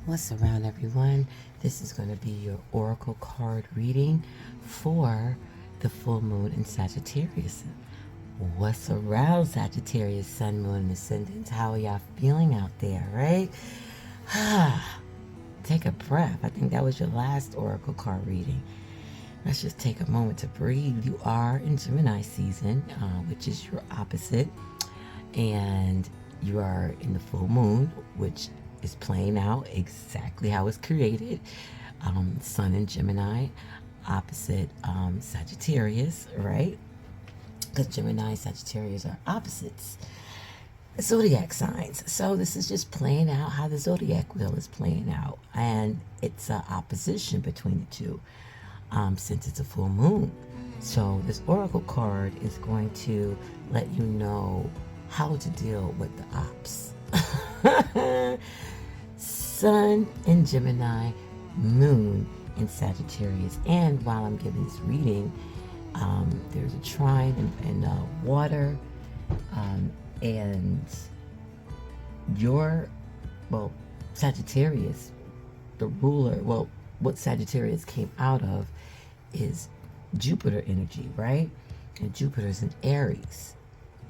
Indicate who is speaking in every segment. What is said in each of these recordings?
Speaker 1: What's around, everyone? This is going to be your oracle card reading for the full moon in Sagittarius. What's around, Sagittarius, sun, moon, and ascendant? How are y'all feeling out there, right? Take a breath. I think that was your last oracle card reading. Let's just take a moment to breathe. You are in Gemini season, which is your opposite, and you are in the full moon, which is playing out exactly how it's created. Sun in Gemini, opposite Sagittarius, right? Because Gemini and Sagittarius are opposites. Zodiac signs. So this is just playing out how the zodiac wheel is playing out. And it's an opposition between the two since it's a full moon. So this oracle card is going to let you know how to deal with the opps. Sun in Gemini, moon in Sagittarius. And while I'm giving this reading, there's a trine in water, and Sagittarius, the ruler, what Sagittarius came out of is Jupiter energy, right? And Jupiter's in Aries.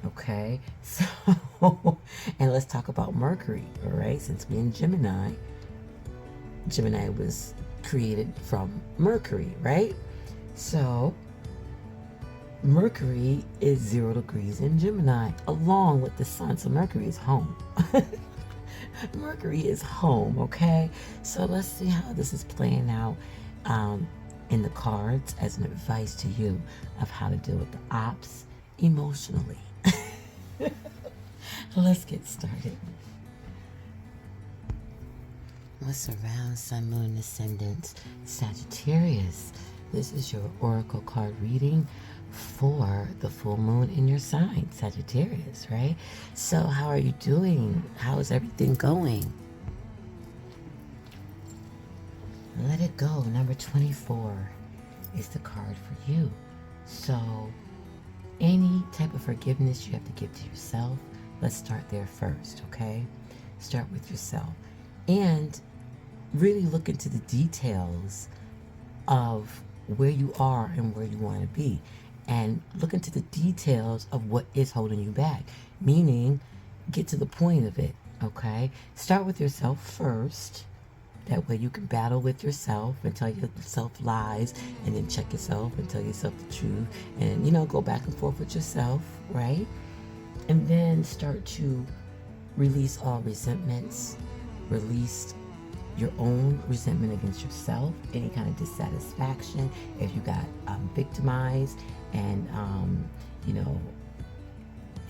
Speaker 1: Okay, so, and let's talk about Mercury, all right? Since we're in Gemini, Gemini was created from Mercury, right? So, Mercury is 0 degrees in Gemini, along with the sun. So, Mercury is home. Mercury is home, okay? So, let's see how this is playing out in the cards as an advice to you of how to deal with the opps emotionally. Let's get started. What's around, sun, moon, ascendant, Sagittarius? This is your oracle card reading for the full moon in your sign, Sagittarius, right? So how are you doing? How is everything going? Let it go. Number 24 is the card for you. So any type of forgiveness you have to give to yourself, let's start there first, okay? Start with yourself. And really look into the details of where you are and where you want to be. And look into the details of what is holding you back. Meaning, get to the point of it, okay? Start with yourself first. That way you can battle with yourself and tell yourself lies, and then check yourself and tell yourself the truth, and, go back and forth with yourself, right? And then start to release all resentments, release your own resentment against yourself, any kind of dissatisfaction. If you got victimized and,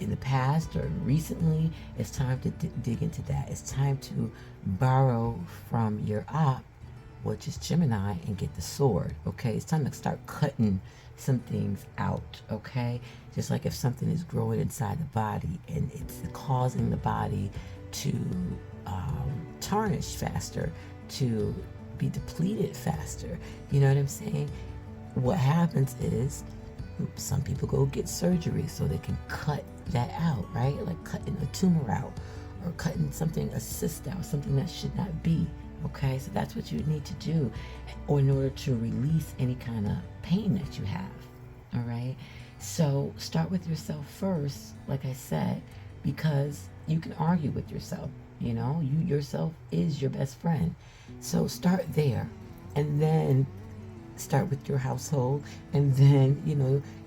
Speaker 1: in the past or recently, it's time to dig into that. It's time to borrow from your op, which is Gemini, and get the sword, okay? It's time to start cutting some things out, okay? Just like if something is growing inside the body and it's causing the body to tarnish faster, to be depleted faster, you know what I'm saying? What happens is some people go get surgery so they can cut that out, right? Like cutting a tumor out or cutting something, a cyst out, something that should not be, okay? So that's what you need to do in order to release any kind of pain that you have, all right? So start with yourself first, like I said, because you can argue with yourself, you yourself is your best friend. So start there, and then start with your household, and then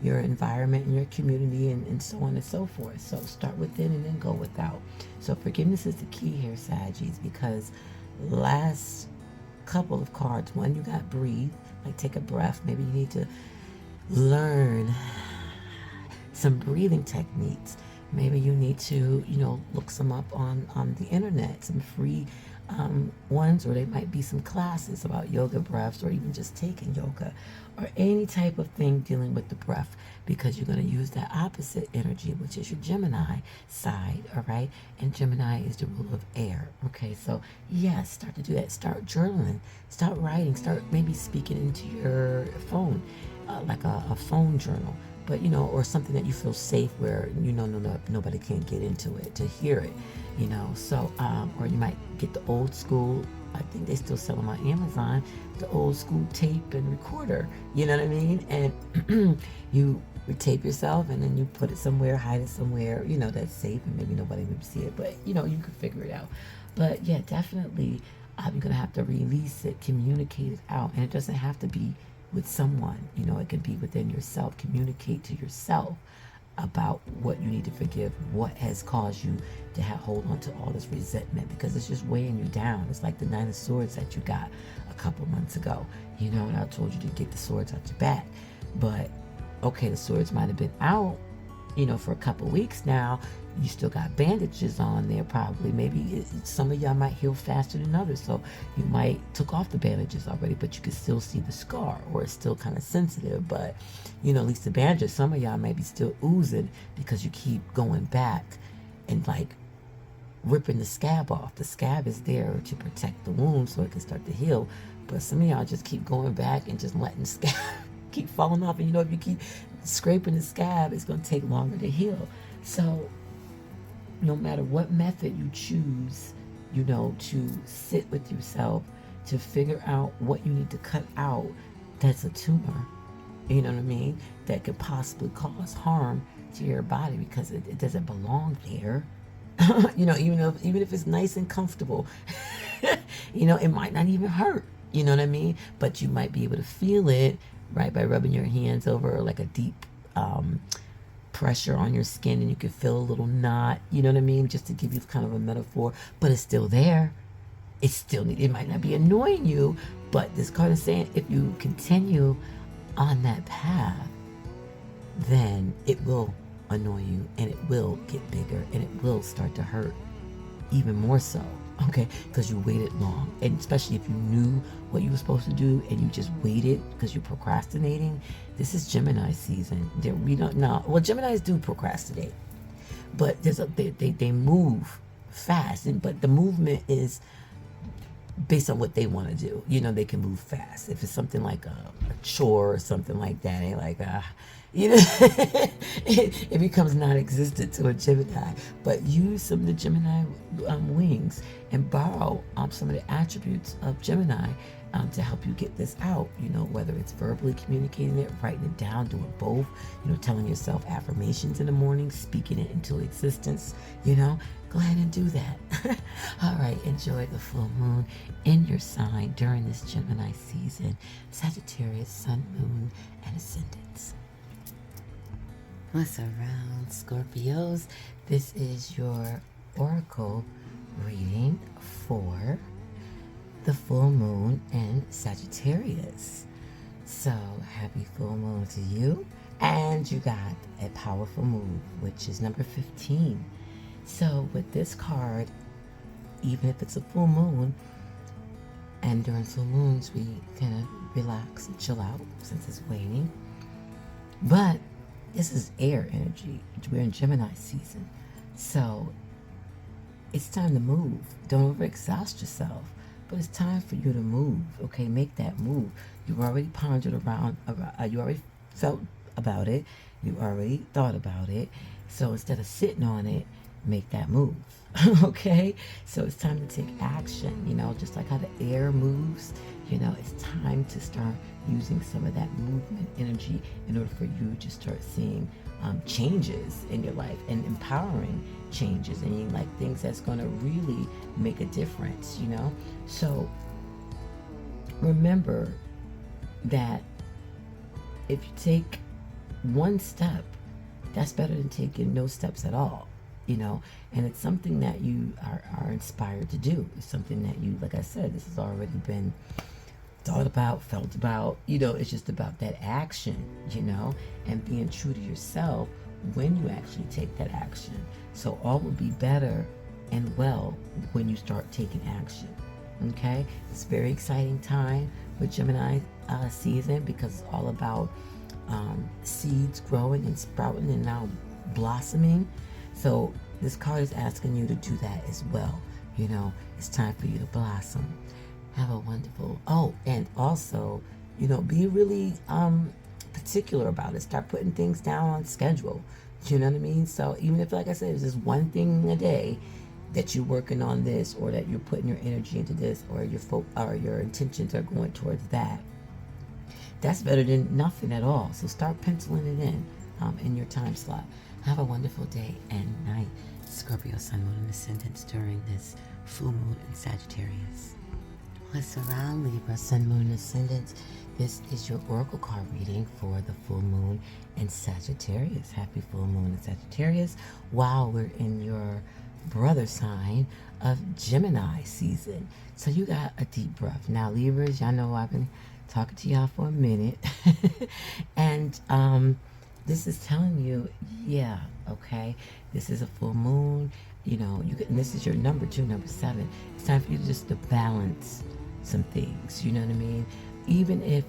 Speaker 1: your environment and your community, and so on and so forth. So start within and then go without. So forgiveness is the key here, Saggies, because last couple of cards, one, you got breathe, like take a breath. Maybe you need to learn some breathing techniques. Maybe you need to look some up on the internet, some free ones, or there might be some classes about yoga breaths, or even just taking yoga, or any type of thing dealing with the breath, because you're going to use that opposite energy, which is your Gemini side, all right? And Gemini is the ruler of air, okay? So yes, start to do that. Start journaling, start writing, start maybe speaking into your phone, like a phone journal, but or something that you feel safe where nobody can get into it to hear it, so or you might get the old school I think they still sell them on Amazon, the old school tape and recorder, you know what I mean? And you tape yourself and then you put it somewhere, hide it somewhere, you know, that's safe and maybe nobody would see it, but you know, you can figure it out. But yeah, definitely, you're going to have to release it, communicate it out. And it doesn't have to be with someone, you know, it can be within yourself. Communicate to yourself about what you need to forgive, what has caused you to hold on to all this resentment, because it's just weighing you down. It's like the 9 of Swords that you got a couple months ago, you know, and I told you to get the swords out your back. But okay, the swords might have been out, you know, for a couple weeks now. You still got bandages on there probably. Maybe some of y'all might heal faster than others, so you might took off the bandages already, but you can still see the scar, or it's still kind of sensitive. But you know, at least the bandages, some of y'all may be still oozing because you keep going back and like ripping the scab off. The scab is there to protect the wound so it can start to heal, but some of y'all just keep going back and just letting the scab keep falling off. And you know, if you keep scraping the scab, it's going to take longer to heal. So no matter what method you choose, you know, to sit with yourself, to figure out what you need to cut out that's a tumor, you know what I mean, that could possibly cause harm to your body because it doesn't belong there. You know, even if it's nice and comfortable, you know, it might not even hurt, you know what I mean? But you might be able to feel it, right, by rubbing your hands over like a deep pressure on your skin, and you can feel a little knot, you know what I mean, just to give you kind of a metaphor. But it's still there. It's still, it might not be annoying you, but this card is saying if you continue on that path, then it will annoy you, and it will get bigger, and it will start to hurt even more so, okay, because you waited long. And especially if you knew what you were supposed to do and you just waited because you're procrastinating. This is Gemini season. We don't know. Well, Geminis do procrastinate, but they move fast, but the movement is based on what they want to do. You know, they can move fast. If it's something like a chore or something like that, they like, you know, it becomes non-existent to a Gemini. But use some of the Gemini wings and borrow some of the attributes of Gemini to help you get this out. You know, whether it's verbally communicating it, writing it down, doing both, you know, telling yourself affirmations in the morning, speaking it into existence, you know, go ahead and do that. All right, enjoy the full moon in your sign during this Gemini season. Sagittarius, Sun, Moon, and Ascendants. What's around, Scorpios? This is your oracle reading for the full moon in Sagittarius. So happy full moon to you. And you got a powerful move, which is number 15. So with this card, even if it's a full moon, and during full moons we kind of relax and chill out since it's waning, but this is air energy. We're in Gemini season, so it's time to move. Don't overexhaust yourself, but it's time for you to move. Okay, make that move. You already pondered around, you already felt about it, you already thought about it. So instead of sitting on it, make that move. Okay, so it's time to take action. You know, just like how the air moves, you know, it's time to start using some of that movement energy in order for you to start seeing changes in your life, and empowering changes, and like things that's going to really make a difference, you know. So remember that if you take one step, that's better than taking no steps at all, you know. And it's something that you are inspired to do. It's something that you, like I said, this has already been thought about, felt about, you know. It's just about that action, you know, and being true to yourself when you actually take that action. So all will be better and well when you start taking action. Okay, it's a very exciting time with Gemini season, because it's all about seeds growing and sprouting and now blossoming. So this card is asking you to do that as well. You know, it's time for you to blossom. Have a wonderful, and also, you know, be really particular about it. Start putting things down on schedule. You know what I mean? So even if, like I said, it's just one thing a day, that you're working on this, or that you're putting your energy into this, or your intentions are going towards that. That's better than nothing at all. So start penciling it in your time slot. Have a wonderful day and night, Scorpio, Sun, Moon, and Ascendants during this full moon in Sagittarius. What's around, Libra, Sun, Moon, and Ascendants? This is your oracle card reading for the full moon in Sagittarius. Happy full moon in Sagittarius. While we're in your brother sign of Gemini season. So you got a deep breath. Now, Libras, y'all know I've been talking to y'all for a minute. And this is telling you, yeah, okay, this is a full moon. You know, and this is your number 2, number 7. It's time for you to balance some things. You know what I mean? Even if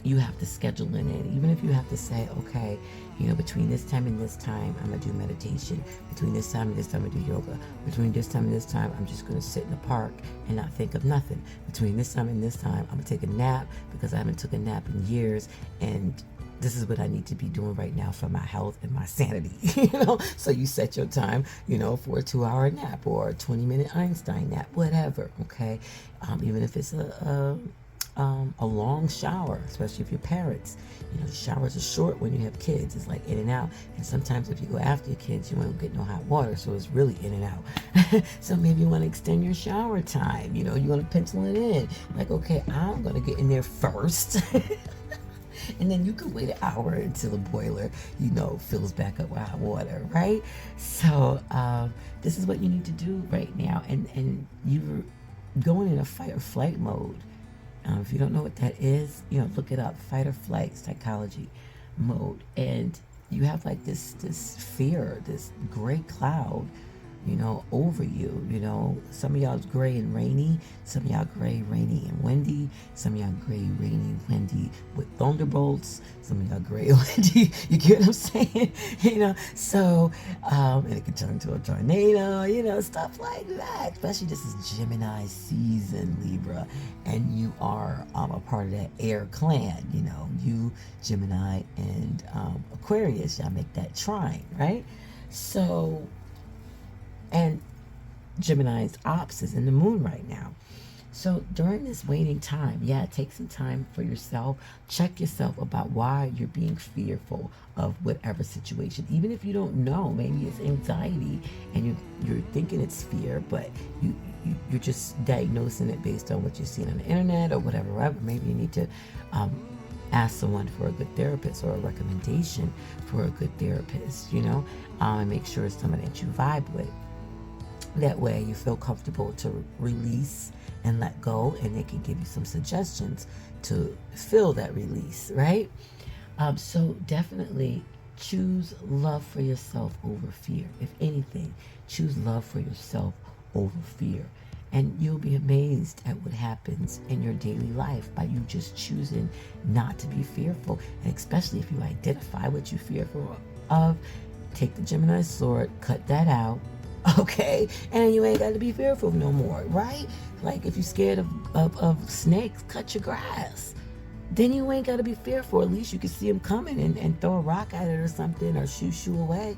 Speaker 1: you have to schedule in it, even if you have to say, okay, you know, between this time and this time, I'm going to do meditation. Between this time and this time, I'm going to do yoga. Between this time and this time, I'm just going to sit in the park and not think of nothing. Between this time and this time, I'm going to take a nap because I haven't took a nap in years, and this is what I need to be doing right now for my health and my sanity, you know? So you set your time, you know, for a 2-hour nap or a 20-minute Einstein nap, whatever, okay? Even if it's a long shower, especially if you're parents. You know, showers are short when you have kids. It's like in and out. And sometimes if you go after your kids, you won't get no hot water. So it's really in and out. So maybe you want to extend your shower time. You know, you want to pencil it in. Like, okay, I'm going to get in there first. And then you can wait an hour until the boiler, you know, fills back up with hot water, right? So this is what you need to do right now. And you're going in a fight or flight mode. If you don't know what that is, you know, look it up. Fight or flight psychology mode. And you have like this fear, this gray cloud, you know, over you. You know, some of y'all's gray and rainy, some of y'all gray, rainy, and windy, some of y'all gray, rainy, windy with thunderbolts, some of y'all gray, windy, you get what I'm saying? You know, so, and it can turn into a tornado, you know, stuff like that. Especially this is Gemini season, Libra, and you are a part of that air clan, you know, you, Gemini, and Aquarius, y'all make that trine, right? So, and Gemini's OPPS is in the moon right now. So during this waiting time, yeah, take some time for yourself. Check yourself about why you're being fearful of whatever situation. Even if you don't know, maybe it's anxiety and you're thinking it's fear, but you're just diagnosing it based on what you've seen on the internet or whatever. Maybe you need to ask someone for a good therapist or a recommendation for a good therapist, you know, and make sure it's someone that you vibe with. That way you feel comfortable to release and let go, and they can give you some suggestions to feel that release, right? So definitely choose love for yourself over fear. If anything, choose love for yourself over fear. And you'll be amazed at what happens in your daily life by you just choosing not to be fearful. And especially if you identify what you're fearful of, take the Gemini sword, cut that out, okay? And you ain't got to be fearful no more, right? Like if you're scared of snakes, cut your grass. Then you ain't got to be fearful. At least you can see them coming and throw a rock at it or something, or shoo away.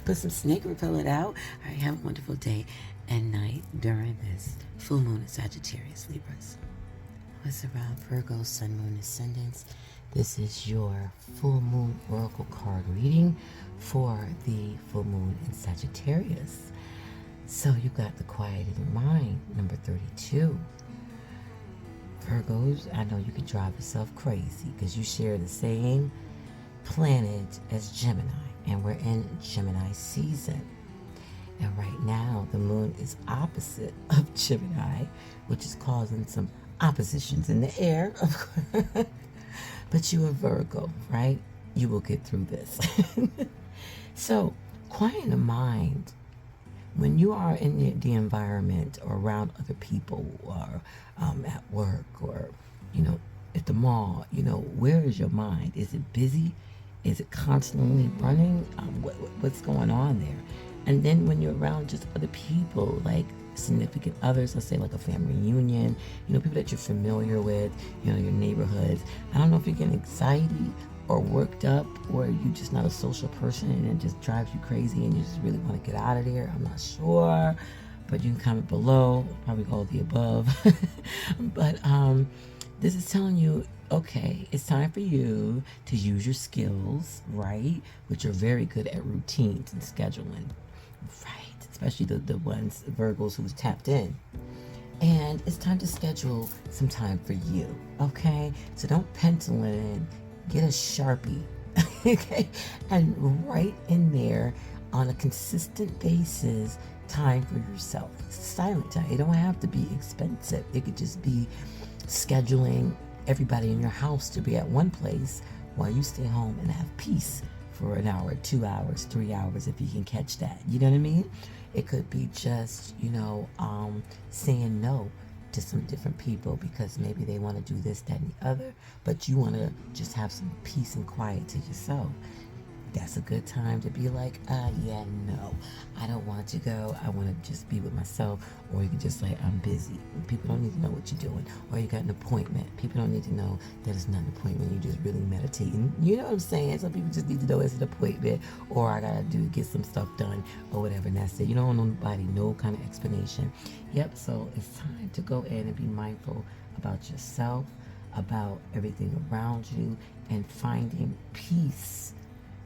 Speaker 1: Put some snake repellent out. All right, have a wonderful day and night during this full moon in Sagittarius, Libras. What's around, Virgo, Sun, Moon, Ascendants? This is your full moon oracle card reading for the full moon in Sagittarius. So you got the quieted mind, number 32. Virgos, I know you can drive yourself crazy because you share the same planet as Gemini, and we're in Gemini season. And right now, the moon is opposite of Gemini, which is causing some oppositions in the air, of course. But you are Virgo, right? You will get through this. So, quiet the mind. When you are in the environment or around other people, or at work, or, you know, at the mall, you know, where is your mind? Is it busy? Is it constantly running? What's going on there? And then when you're around just other people, like significant others, let's say like a family reunion, you know, people that you're familiar with, you know, your neighborhoods. I don't know if you're getting anxiety or worked up, or you just not a social person and it just drives you crazy and you just really want to get out of there. I'm not sure, but you can comment below, probably all of the above. But this is telling you, okay, it's time for you to use your skills, right? Which are very good at routines and scheduling, right? Especially the ones, Virgos who's tapped in. And it's time to schedule some time for you, okay? So don't pencil it in. Get a Sharpie, okay? And write in there on a consistent basis time for yourself. Silent time. It don't have to be expensive. It could just be scheduling everybody in your house to be at one place while you stay home and have peace for an hour, 2 hours, 3 hours, if you can catch that. You know what I mean? It could be just, saying no to some different people because maybe they want to do this, that, and the other, but you want to just have some peace and quiet to yourself. That's a good time to be like, yeah, no, I don't want to go. I want to just be with myself. Or you can just say, I'm busy. People don't need to know what you're doing. Or you got an appointment. People don't need to know that it's not an appointment. You're just really meditating. You know what I'm saying? Some people just need to know it's an appointment. Or I got to get some stuff done or whatever. And that's it. You don't want nobody, no kind of explanation. Yep, so it's time to go in and be mindful about yourself, about everything around you, and finding peace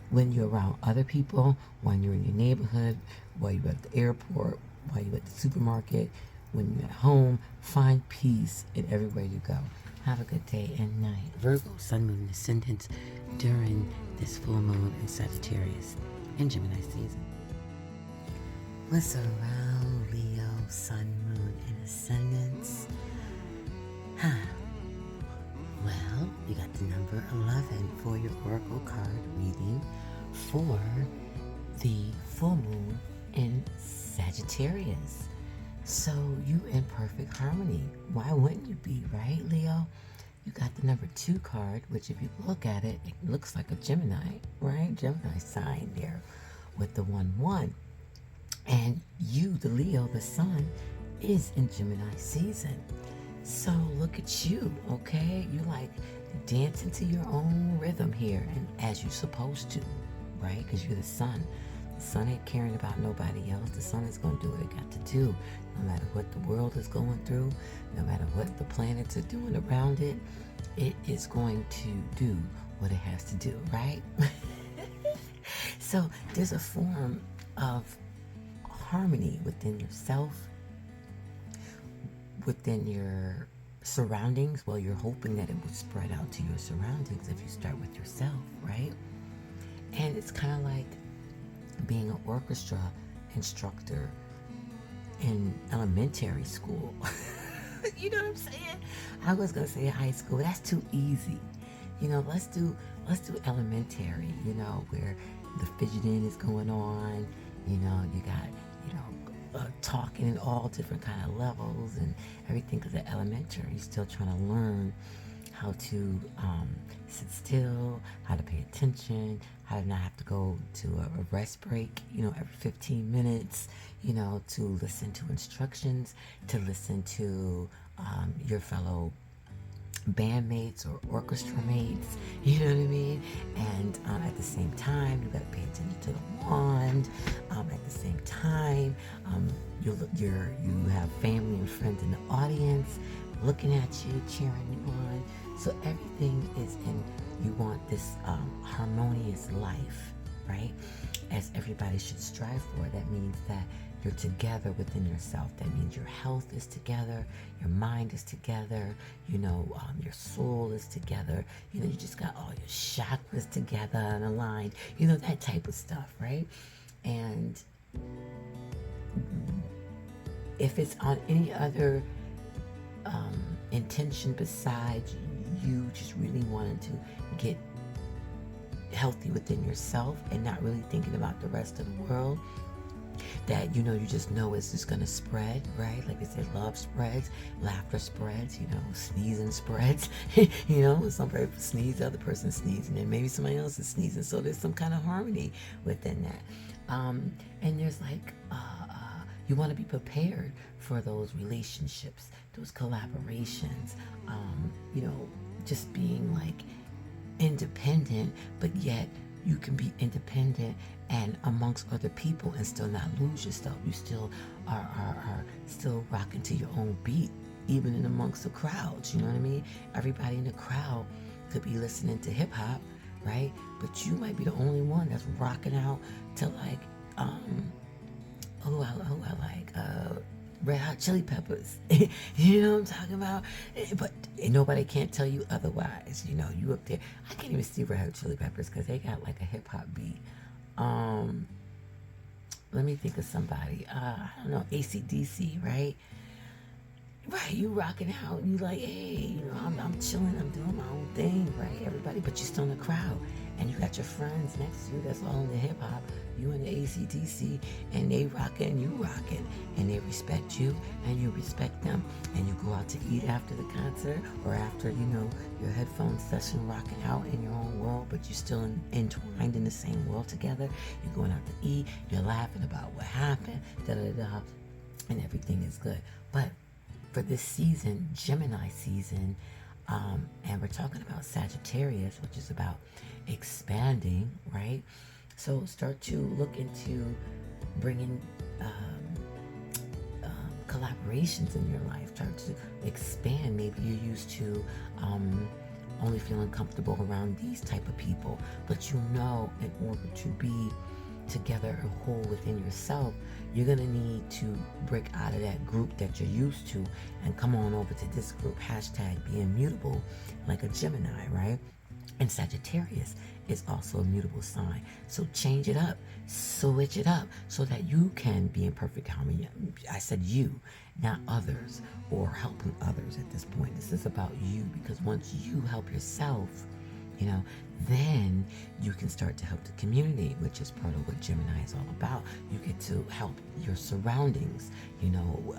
Speaker 1: when you're around other people, when you're in your neighborhood, while you're at the airport, while you're at the supermarket, when you're at home. Find peace in everywhere you go. Have a good day and night. Virgo, Sun, Moon, and Ascendant during this full moon in Sagittarius and Gemini season. What's around Leo, Sun, Moon, and Ascendants? Well, you got the number 11 for your Oracle card reading for the full moon in Sagittarius. So you in perfect harmony. Why wouldn't you be, right, Leo? You got the number 2 card, which if you look at it, it looks like a Gemini, right? Gemini sign there with the 1-1. And you, the Leo, the sun, is in Gemini season. So look at you, okay? You like dancing to your own rhythm here, and as you're supposed to, right? Because you're the sun. The sun ain't caring about nobody else. The sun is going to do what it got to do. No matter what the world is going through, no matter what the planets are doing around it, it is going to do what it has to do, right? So there's a form of harmony within yourself, within your surroundings. Well, you're hoping that it would spread out to your surroundings if you start with yourself, right? And it's kind of like being an orchestra instructor in elementary school. You know what I'm saying? I was gonna say high school. That's too easy. Let's do elementary. Where the fidgeting is going on. You got talking in all different kind of levels and everything, because at elementary you're still trying to learn how to sit still, how to pay attention, how to not have to go to a rest break, every 15 minutes, to listen to instructions, to listen to your fellow bandmates or orchestra mates, you know what I mean? And at the same time, you got to pay attention to the wand. At the same time, you have family and friends in the audience looking at you, cheering you on. So everything is you want this harmonious life, right? As everybody should strive for. That means that you're together within yourself. That means your health is together, your mind is together, your soul is together. You just got all your chakras together and aligned, that type of stuff, right? And if it's on any other intention besides you just really wanting to get healthy within yourself and not really thinking about the rest of the world, that you just know it's just gonna spread, right? Like they said, love spreads, laughter spreads, sneezing spreads. Some person sneezes, the other person sneezing, and maybe somebody else is sneezing. So there's some kind of harmony within that. And there's you want to be prepared for those relationships, those collaborations. Just being independent, but yet you can be independent and amongst other people and still not lose yourself. You still are still rocking to your own beat, even in amongst the crowds. You know what I mean? Everybody in the crowd could be listening to hip hop, right? But you might be the only one that's rocking out to like, I like Red Hot Chili Peppers. You know what I'm talking about? But nobody can't tell you otherwise. You know, you up there. I can't even see Red Hot Chili Peppers because they got like a hip hop beat. Let me think of somebody. I don't know, AC/DC, right? Right, you rocking out. You like, hey, you know, I'm chilling. I'm doing my own thing, right? Everybody, but you're still in the crowd, and you got your friends next to you that's all in the hip hop. You in the AC/DC, and they rocking, you rocking, and they respect you, and you respect them, and you go out to eat after the concert or after, you know, your headphone session, rocking out in your own world, but you're still entwined in the same world together. You're going out to eat. You're laughing about what happened, and everything is good. But for this season, Gemini season, and we're talking about Sagittarius, which is about expanding, right? So start to look into bringing collaborations in your life. Start to expand. Maybe you're used to only feeling comfortable around these type of people, but you know, in order to be together and whole within yourself, you're going to need to break out of that group that you're used to and come on over to this group, hashtag being mutable, like a Gemini, right? And Sagittarius is also a mutable sign. So change it up, switch it up so that you can be in perfect harmony. I said you, not others, or helping others at this point. This is about you, because once you help yourself, you know, then you can start to help the community, which is part of what Gemini is all about. You get to help your surroundings, you know,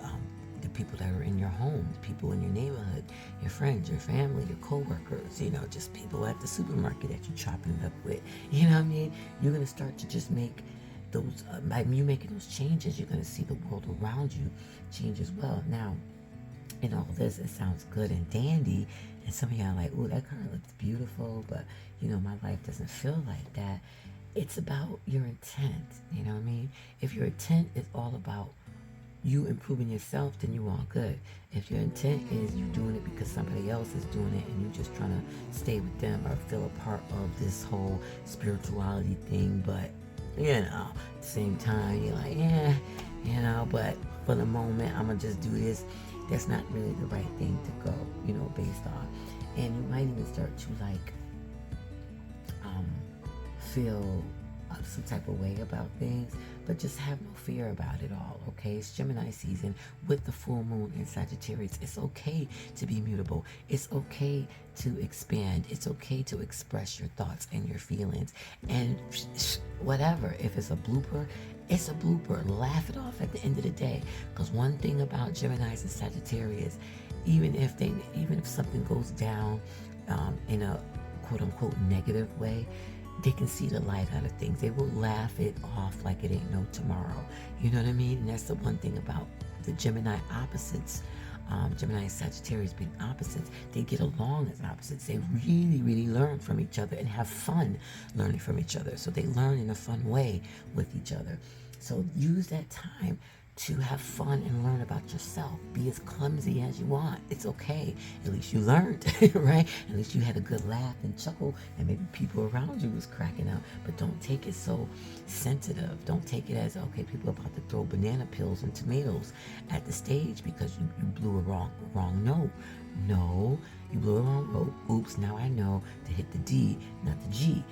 Speaker 1: the people that are in your home, the people in your neighborhood, your friends, your family, your co-workers, you know, just people at the supermarket that you're chopping it up with. You know what I mean? You're going to start to just make those, by you making those changes, you're going to see the world around you change as well. Now, in all this, it sounds good and dandy, and some of y'all are like, ooh, that car looks beautiful, but, you know, my life doesn't feel like that. It's about your intent, you know what I mean? If your intent is all about you improving yourself, then you all good. If your intent is you doing it because somebody else is doing it and you just trying to stay with them or feel a part of this whole spirituality thing, but, you know, at the same time, you're like, yeah, you know, but for the moment, I'm going to just do this. That's not really the right thing to go, you know, based on. And you might even start to like feel some type of way about things, but just have no fear about it all, okay? It's Gemini season with the full moon in Sagittarius. It's okay to be mutable. It's okay to expand. It's okay to express your thoughts and your feelings. And whatever, if it's a blooper, it's a blooper. Laugh it off at the end of the day. Because one thing about Geminis and Sagittarius, even if something goes down in a quote-unquote negative way, they can see the light out of things. They will laugh it off like it ain't no tomorrow. You know what I mean? And that's the one thing about the Gemini opposites. Gemini and Sagittarius being opposites, they get along as opposites. They really, really learn from each other and have fun learning from each other. So they learn in a fun way with each other. So use that time to have fun and learn about yourself. Be as clumsy as you want. It's okay. At least you learned, right? At least you had a good laugh and chuckle, and maybe people around you was cracking up. But don't take it so sensitive. Don't take it as, okay, people are about to throw banana peels and tomatoes at the stage because you blew a wrong note. No, you blew a wrong note. Oops, now I know to hit the D, not the G.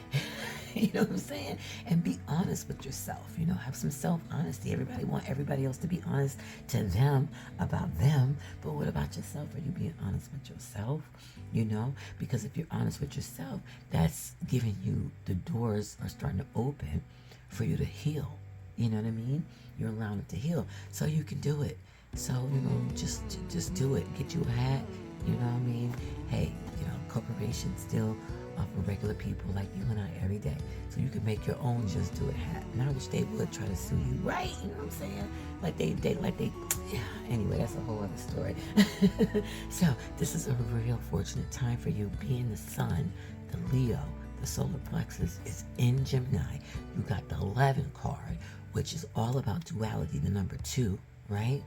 Speaker 1: You know what I'm saying? And be honest with yourself. You know, have some self-honesty. Everybody want everybody else to be honest to them about them. But what about yourself? Are you being honest with yourself? You know, because if you're honest with yourself, that's giving you, the doors are starting to open for you to heal. You know what I mean? You're allowing it to heal. So you can do it. So, you know, just do it. Get you a hat. You know what I mean? Hey, you know, corporations still for regular people like you and I every day. So you can make your own just do it hat. And I wish they would try to sue you, right? You know what I'm saying? Like they, yeah. Anyway, that's a whole other story. So this is a real fortunate time for you. Be in the sun, the Leo, the solar plexus is in Gemini. You got the 11 card, which is all about duality, the number 2, right?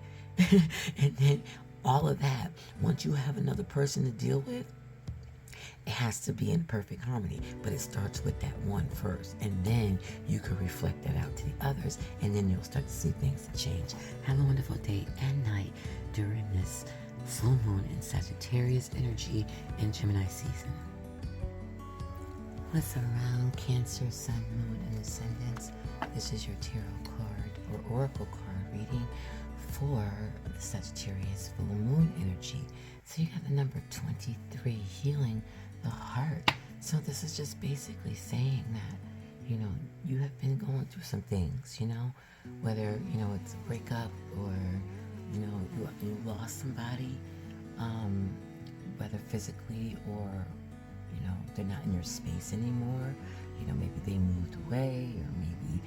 Speaker 1: And then all of that, once you have another person to deal with, it has to be in perfect harmony, but it starts with that one first, and then you can reflect that out to the others, and then you'll start to see things change. Have a wonderful day and night during this full moon in Sagittarius energy in Gemini season. What's around Cancer, Sun, Moon, and Ascendants? This is your tarot card or oracle card reading for the Sagittarius full moon energy. So you got the number 23, healing the heart. So this is just basically saying that, you know, you have been going through some things, you know, whether, you know, it's a breakup or, you know, you lost somebody, whether physically or, you know, they're not in your space anymore. You know, maybe they moved away, or maybe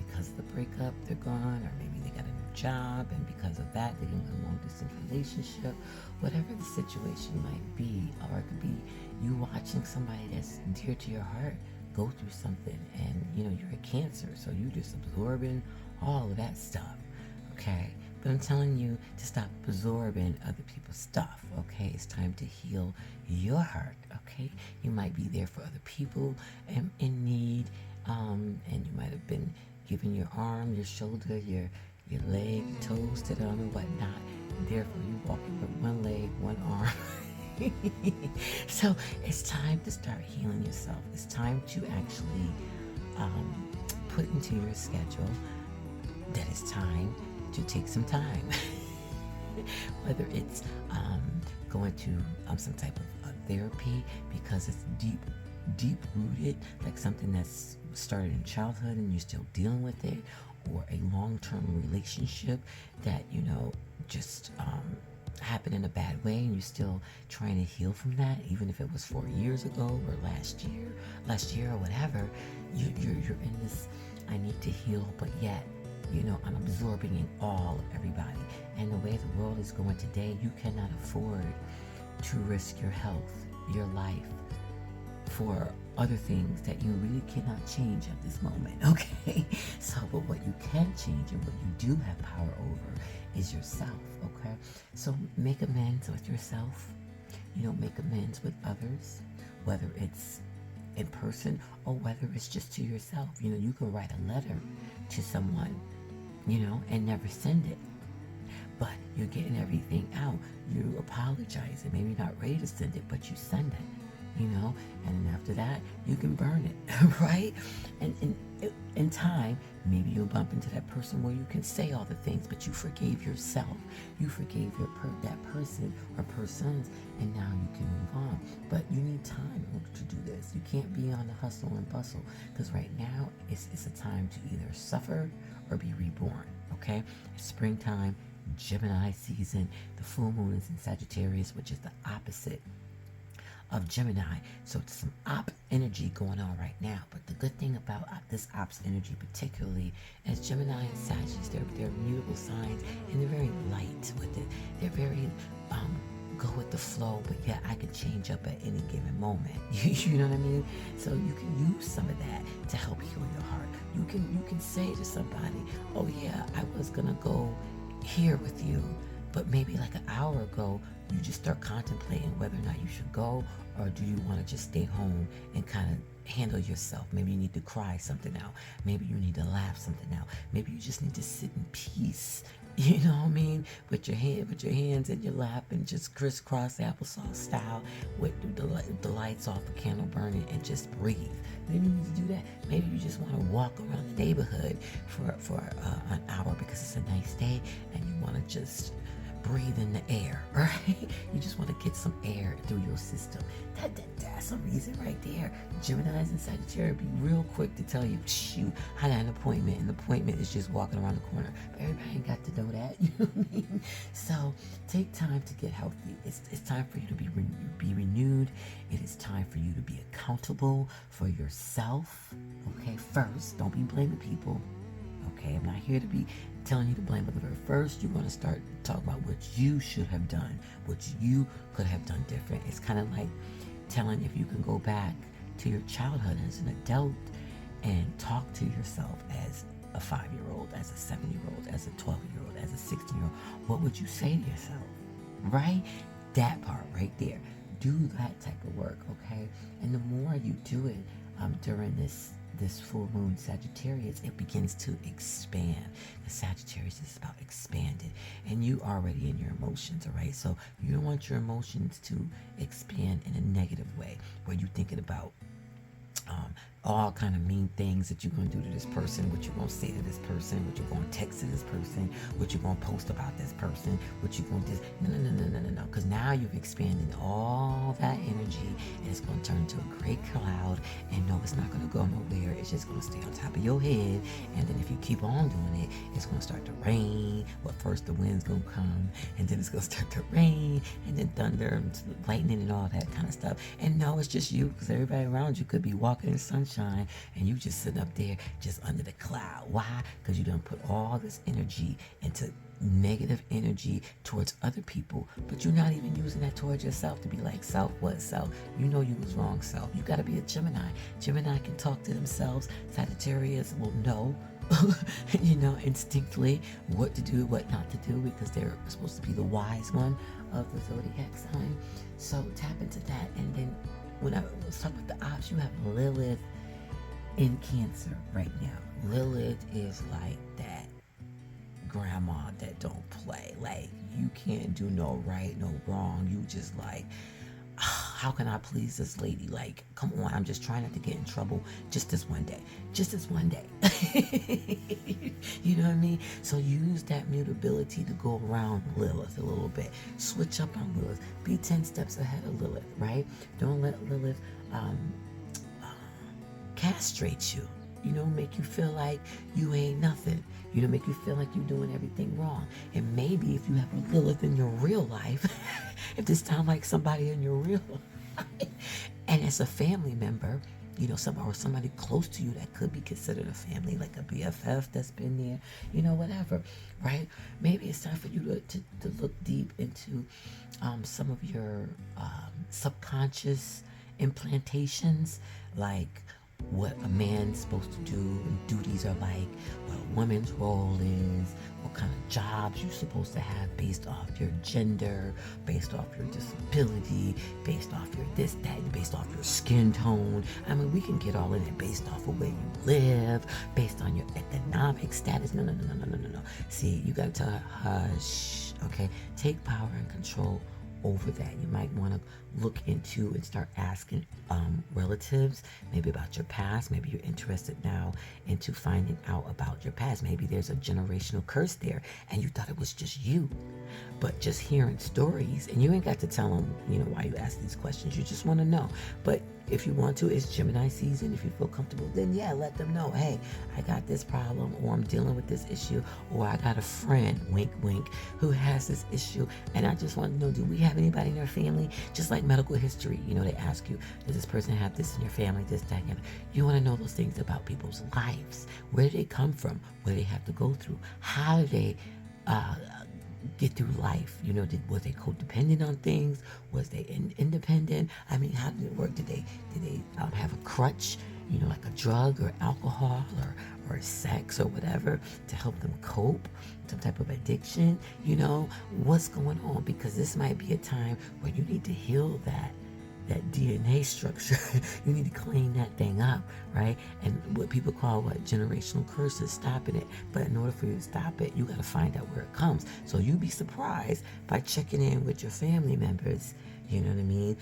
Speaker 1: because of the breakup they're gone, or maybe they got a new job and because of that they're in a long distance relationship. Whatever the situation might be, or it could be you watching somebody that's dear to your heart go through something, and you know, you're a Cancer, so you're just absorbing all of that stuff, okay? But I'm telling you to stop absorbing other people's stuff, okay? It's time to heal your heart, okay? You might be there for other people in need, and you might have been giving your arm, your shoulder, your leg, toes to them and whatnot. And therefore, you walking with one leg, one arm. So it's time to start healing yourself. It's time to actually put into your schedule that it's time to take some time. Whether it's going to some type of therapy because it's deep rooted, like something that's started in childhood and you're still dealing with it, or a long-term relationship that, you know, just happened in a bad way and you're still trying to heal from that, even if it was 4 years ago or last year or whatever. You're in this I need to heal, but yet, you know, I'm absorbing in all of everybody. And the way the world is going today, you cannot afford to risk your health, your life, for other things that you really cannot change at this moment, okay? So, but what you can change and what you do have power over is yourself, okay? So make amends with yourself, you know, make amends with others, whether it's in person or whether it's just to yourself. You know, you can write a letter to someone, you know, and never send it. But you're getting everything out. You apologize and maybe not ready to send it, but you send it, you know, and then after that, you can burn it, right? And in time, maybe you'll bump into that person where you can say all the things, but you forgave yourself. You forgave that person or persons, and now you can move on. But you need time in order to do this. You can't be on the hustle and bustle, because right now, it's a time to either suffer or be reborn, okay? It's springtime, Gemini season. The full moon is in Sagittarius, which is the opposite of Gemini. So it's some op energy going on right now. But the good thing about this ops energy particularly is Gemini and Sagittarius, they're mutable signs, and they're very light with it. They're very go with the flow, but yeah, I can change up at any given moment. You know what I mean? So you can use some of that to help heal your heart. You can say to somebody, oh yeah, I was gonna go here with you, but maybe like an hour ago, you just start contemplating whether or not you should go, or do you want to just stay home and kind of handle yourself? Maybe you need to cry something out. Maybe you need to laugh something out. Maybe you just need to sit in peace. You know what I mean? With your hands in your lap and just crisscross applesauce style with the lights off, the candle burning, and just breathe. Maybe you need to do that. Maybe you just want to walk around the neighborhood for an hour because it's a nice day and you want to just breathe in the air, right? You just want to get some air through your system. That's a reason right there. Geminis and Sagittarius be real quick to tell you, shoot, I got an appointment, and the appointment is just walking around the corner. But everybody ain't got to know that, you know what I mean? So take time to get healthy. It's time for you to be renewed. It is time for you to be accountable for yourself, okay? First, don't be blaming people. Okay, I'm not here to be telling you to blame other people. First, you're going to start talking about what you should have done, what you could have done different. It's kind of like telling if you can go back to your childhood as an adult and talk to yourself as a 5-year-old, as a 7-year-old, as a 12-year-old, as a 16-year-old, what would you say to yourself? Right? That part right there. Do that type of work, okay? And the more you do it during this full moon Sagittarius, it begins to expand. The Sagittarius is about expanded, and you already in your emotions, all right? So you don't want your emotions to expand in a negative way, where you're thinking about all kind of mean things that you're going to do to this person, what you're going to say to this person, what you're going to text to this person, what you're going to post about this person, what you're going to no, because now you've expanded all that energy, and it's going to turn into a great cloud, and no, it's not going to go nowhere. It's just going to stay on top of your head, and then if you keep on doing it, it's going to start to rain. Well, first the wind's going to come, and then it's going to start to rain, and then thunder and lightning and all that kind of stuff. And no, it's just you, because everybody around you could be walking in sunshine, and you just sitting up there just under the cloud. Why? Because you done put all this energy into negative energy towards other people, but you're not even using that towards yourself to be like, self, what self? You know you was wrong, self. You got to be a Gemini. Gemini can talk to themselves. Sagittarius will know instinctively what to do, what not to do, because they're supposed to be the wise one of the zodiac sign. So tap into that. And then when I was talking about the opps, you have Lilith in Cancer right now. Lilith is like that grandma that don't play. Like, you can't do no right, no wrong. You just like, how can I please this lady? Like, come on, I'm just trying not to get in trouble just this one day. Just this one day. You know what I mean? So use that mutability to go around Lilith a little bit. Switch up on Lilith. Be 10 steps ahead of Lilith, right? Don't let Lilith castrate you. Make you feel like you ain't nothing. Make you feel like you're doing everything wrong. And maybe if you have a Lilith in your real life, if this sounds like somebody in your real life, and it's a family member, somebody close to you that could be considered a family, like a BFF that's been there, whatever, right? Maybe it's time for you to look deep into some of your subconscious implantations, like what a man's supposed to do and duties are like, what a woman's role is, what kind of jobs you're supposed to have based off your gender, based off your disability, based off your this, that, based off your skin tone. I mean, we can get all in it based off of where you live, based on your economic status. No. See, you gotta tell her, hush, okay? Take power and control over that. You might want to look into and start asking relatives maybe about your past. Maybe you're interested now into finding out about your past. Maybe there's a generational curse there and you thought it was just you, but just hearing stories, and you ain't got to tell them why you ask these questions. You just want to know. But if you want to, it's Gemini season. If you feel comfortable, then yeah, let them know, hey, I got this problem, or I'm dealing with this issue, or I got a friend, wink wink, who has this issue, and I just want to know, do we have anybody in their family? Just like medical history, they ask you, does this person have this in your family, this, that, and you want to know those things about people's lives. Where do they come from? What do they have to go through? How do they get through life? Was they codependent on things? Was they independent? I mean, how did it work? Did they have a crutch, like a drug or alcohol or sex or whatever to help them cope? Some type of addiction? What's going on? Because this might be a time where you need to heal that DNA structure. You need to clean that thing up, right? And what people call generational curses, stopping it. But in order for you to stop it, you got to find out where it comes. So you'd be surprised by checking in with your family members. You know what I mean?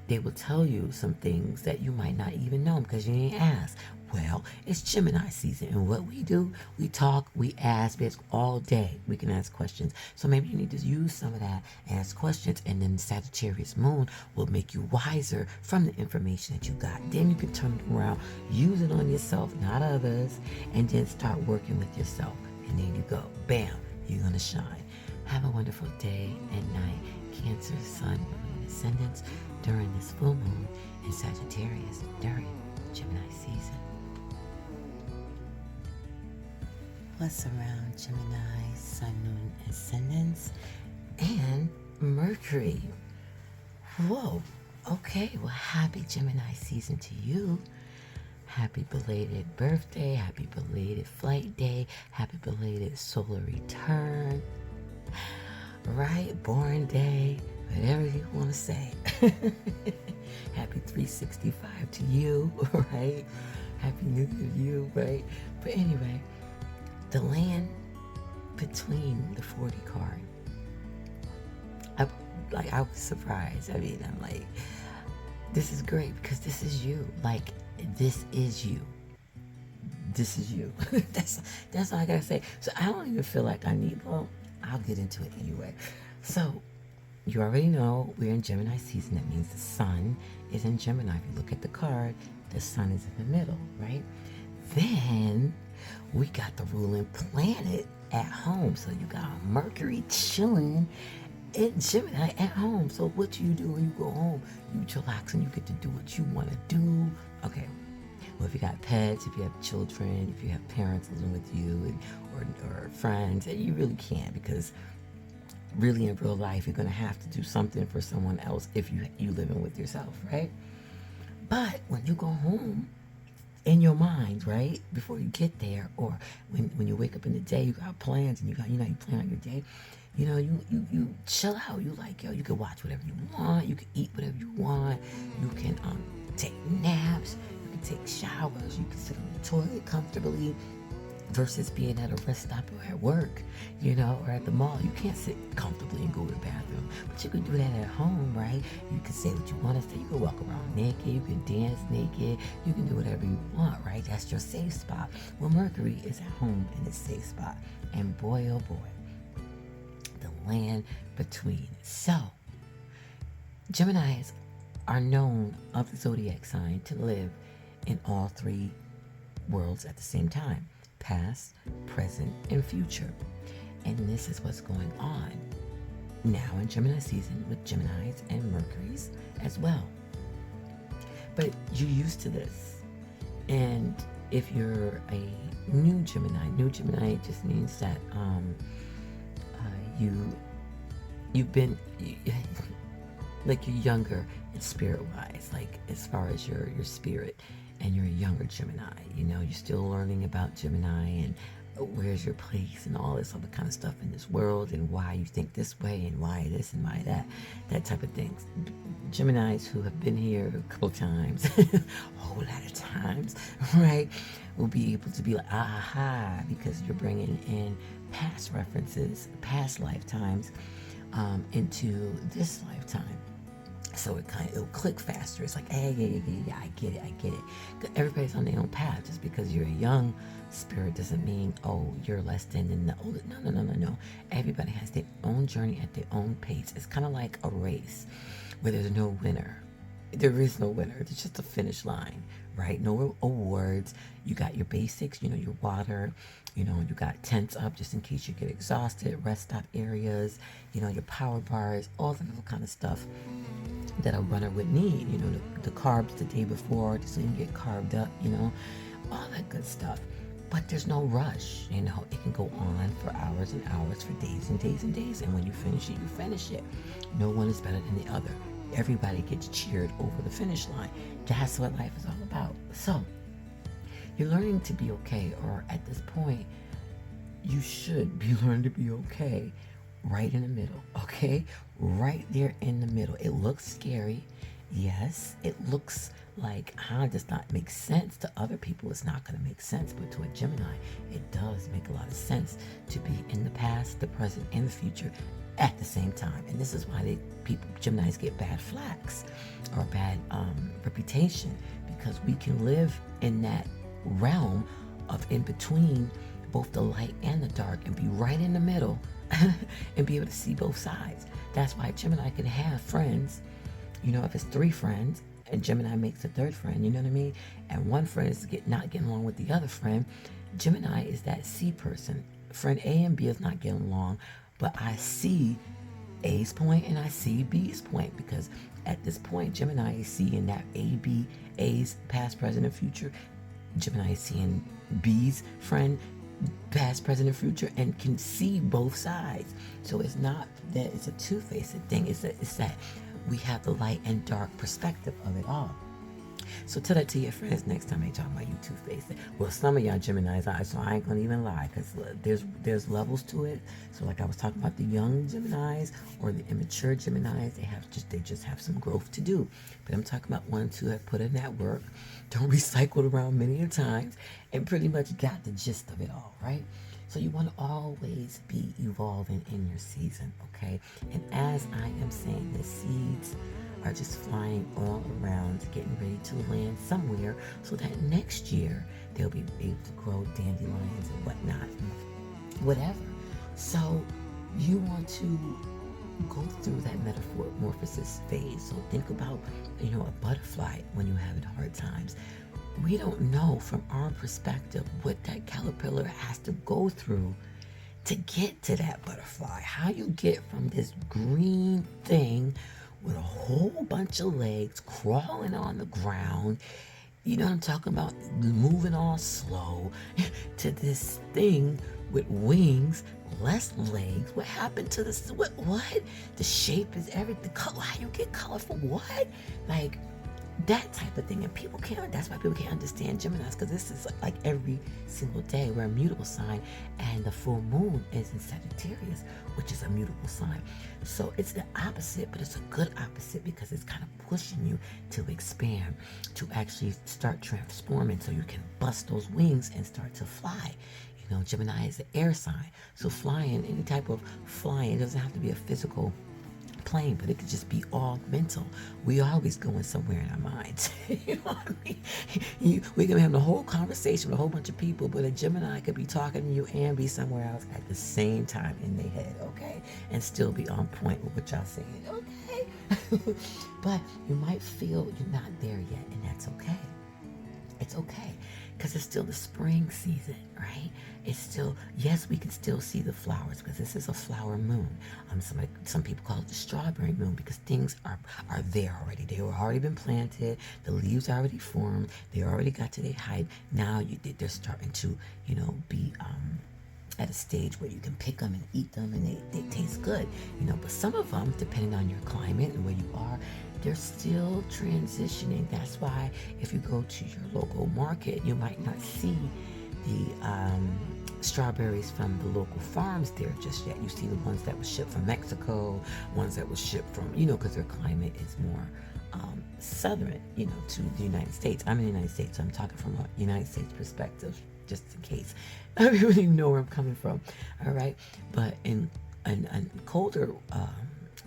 Speaker 1: They will tell you some things that you might not even know because you ain't asked. Well, it's Gemini season, and what we do, we talk, we ask all day. We can ask questions. So maybe you need to use some of that, ask questions, and then Sagittarius moon will make you wiser from the information that you got. Then you can turn it around, use it on yourself, not others, and then start working with yourself. And there you go. Bam, you're going to shine. Have a wonderful day and night. Cancer, Sun, Moon, and Ascendants during this full moon, and Sagittarius during Gemini season. What's around Gemini, Sun, Moon, Ascendants, and Mercury? Whoa, Okay, well, happy Gemini season to you. Happy belated birthday, happy belated flight day, happy belated solar return, right? Born day, whatever you want to say. Happy 365 to you, right? Happy New Year to you, right? But anyway, the land between the 40 card, I was surprised. I mean, I'm like, this is great because this is you. Like, this is you. This is you. that's all I gotta say. So I don't even feel like I need, well, I'll get into it anyway. So you already know we're in Gemini season. That means the sun is in Gemini. If you look at the card, the sun is in the middle, right? Then we got the ruling planet at home. So you got Mercury chilling in Gemini at home. So what do you do when you go home? You chillax and you get to do what you want to do. Okay. Well, if you got pets, if you have children, if you have parents living with you, and, or friends, and you really can't, because really in real life you're going to have to do something for someone else if you living with yourself, right? But when you go home, in your mind, right, before you get there, or when you wake up in the day, you got plans and you plan out your day. You chill out. You like, yo, you can watch whatever you want. You can eat whatever you want. You can take naps. You can take showers. You can sit on the toilet comfortably. Versus being at a rest stop or at work, or at the mall. You can't sit comfortably and go to the bathroom. But you can do that at home, right? You can say what you want to say. You can walk around naked. You can dance naked. You can do whatever you want, right? That's your safe spot. Well, Mercury is at home in its safe spot. And boy, oh boy, the land between. So, Geminis are known of the zodiac sign to live in all three worlds at the same time. Past, present, and future. And this is what's going on now in Gemini season with Geminis and Mercuries as well. But you're used to this. And if you're a new Gemini just means that you've been like you're younger in spirit-wise, like as far as your spirit. And you're a younger Gemini, you're still learning about Gemini and where's your place and all this other kind of stuff in this world and why you think this way and why this and why that type of things. Geminis who have been here a couple times, a whole lot of times, right, will be able to be like, aha, because you're bringing in past references, past lifetimes into this lifetime. So it'll click faster. It's like, hey, yeah, I get it. Everybody's on their own path. Just because you're a young spirit doesn't mean, oh, you're less than the older. No. Everybody has their own journey at their own pace. It's kind of like a race where there's no winner. There is no winner. It's just a finish line, right? No awards. You got your basics, your water, you got tents up just in case you get exhausted, rest stop areas, your power bars, all the little kind of stuff that a runner would need, the carbs the day before so you can get carved up, all that good stuff. But there's no rush, it can go on for hours and hours, for days and days and days, and when you finish it, you finish it. No one is better than the other. Everybody gets cheered over the finish line. That's what life is all about. So, you're learning to be okay, or at this point, you should be learning to be okay. Right in the middle, okay? Right there in the middle. It looks scary. Yes, it looks like, does not make sense. To other people, it's not going to make sense. But to a Gemini, it does make a lot of sense to be in the past, the present, and the future at the same time. And this is why Geminis get bad flags or bad reputation, because we can live in that realm of in between both the light and the dark and be right in the middle and be able to see both sides. That's why Gemini can have friends, if it's 3 friends and Gemini makes a 3rd friend, you know what I mean? And one friend is not getting along with the other friend. Gemini is that C person. Friend A and B is not getting along, but I see A's point and I see B's point, because at this point, Gemini is seeing that A's past, present, and future. Gemini is seeing B's friend past, present, and future, and can see both sides. So it's not that it's a two-faced thing. It's that we have the light and dark perspective of it all. So tell that to your friends next time they talk about you two-faced. Well, some of y'all Geminis are, so I ain't gonna even lie, because there's levels to it. So like I was talking about the young Geminis or the immature Geminis, they just have some growth to do. But I'm talking about ones who have put in that work, don't recycle around many a times, and pretty much got the gist of it all, right? So you want to always be evolving in your season, okay? And as I am saying, the seeds are just flying all around, getting ready to land somewhere, so that next year they'll be able to grow dandelions and whatnot, whatever. So you want to go through that metamorphosis phase. So think about, a butterfly when you're having hard times. We don't know from our perspective what that caterpillar has to go through to get to that butterfly. How you get from this green thing with a whole bunch of legs crawling on the ground, you know what I'm talking about, moving all slow, to this thing with wings, less legs. What happened to this? What? The shape is everything. Color, how you get colorful? What? Like, that type of thing. And that's why people can't understand Geminis, because this is like every single day. We're a mutable sign, and the full moon is in Sagittarius, which is a mutable sign. So it's the opposite, but it's a good opposite, because it's kind of pushing you to expand, to actually start transforming, so you can bust those wings and start to fly. Gemini is the air sign, so flying, any type of flying, it doesn't have to be a physical plane, but it could just be all mental. We always going somewhere in our minds. You know what I mean? We can have a whole conversation with a whole bunch of people, but a Gemini could be talking to you and be somewhere else at the same time in their head, okay? And still be on point with what y'all saying, okay? But you might feel you're not there yet, and that's okay. It's okay, because it's still the spring season, right? It's still, yes, we can still see the flowers, because this is a flower moon. Some people call it the strawberry moon, because things are there already. They were already been planted. The leaves are already formed. They already got to their height. Now they're starting to, be at a stage where you can pick them and eat them, and they taste good. But some of them, depending on your climate and where you are, they're still transitioning. That's why if you go to your local market, you might not see the strawberries from the local farms there just yet. You see the ones that were shipped from Mexico, ones that were shipped from, because their climate is more southern, to the United States. I'm in the United States, so I'm talking from a United States perspective, just in case everybody know where I'm coming from. All right, but in colder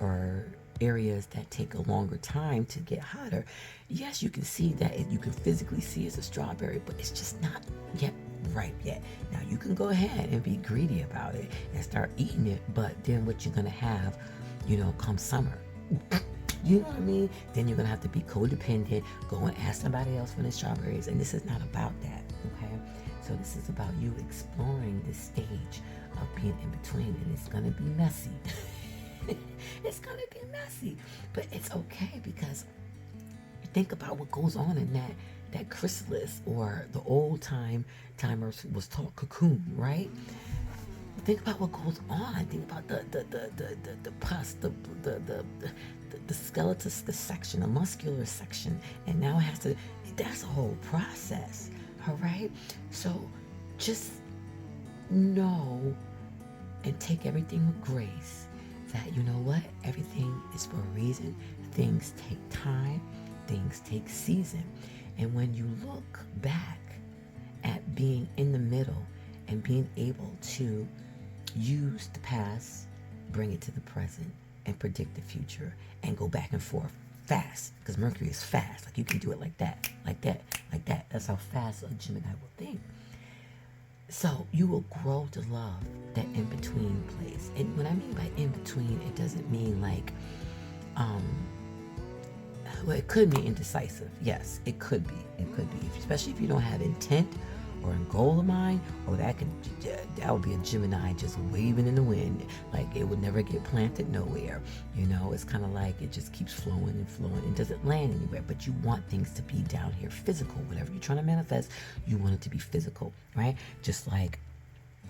Speaker 1: or areas that take a longer time to get hotter, yes, you can see that you can physically see it's a strawberry, but it's just not yet ripe yet. Now you can go ahead and be greedy about it and start eating it, but then what you're gonna have, come summer, you know what I mean? Then you're gonna have to be codependent, go and ask somebody else for the strawberries, and this is not about that, okay? So this is about you exploring this stage of being in between, and it's gonna be messy. It's gonna be messy, but it's okay, because think about what goes on in that chrysalis, or the old timers was taught cocoon, right? Think about what goes on. Think about the pus, the skeletus, the section, the muscular section, and now it has to. That's a whole process. All right, so just know and take everything with grace. That you know what, everything is for a reason. Things take time, things take season, and when you look back at being in the middle and being able to use the past, bring it to the present, and predict the future, and go back and forth fast, because Mercury is fast. Like, you can do it like that, like that, like that. That's how fast a Gemini will think. So you will grow to love that in-between place. And what I mean by in-between, it doesn't mean like, well, it could be indecisive. Yes, it could be. It could be. Especially if you don't have intent or a goal of mind, or that would be a Gemini just waving in the wind. Like, it would never get planted nowhere. It's kind of like it just keeps flowing and flowing. It doesn't land anywhere, but you want things to be down here physical. Whatever you're trying to manifest, you want it to be physical, right? Just like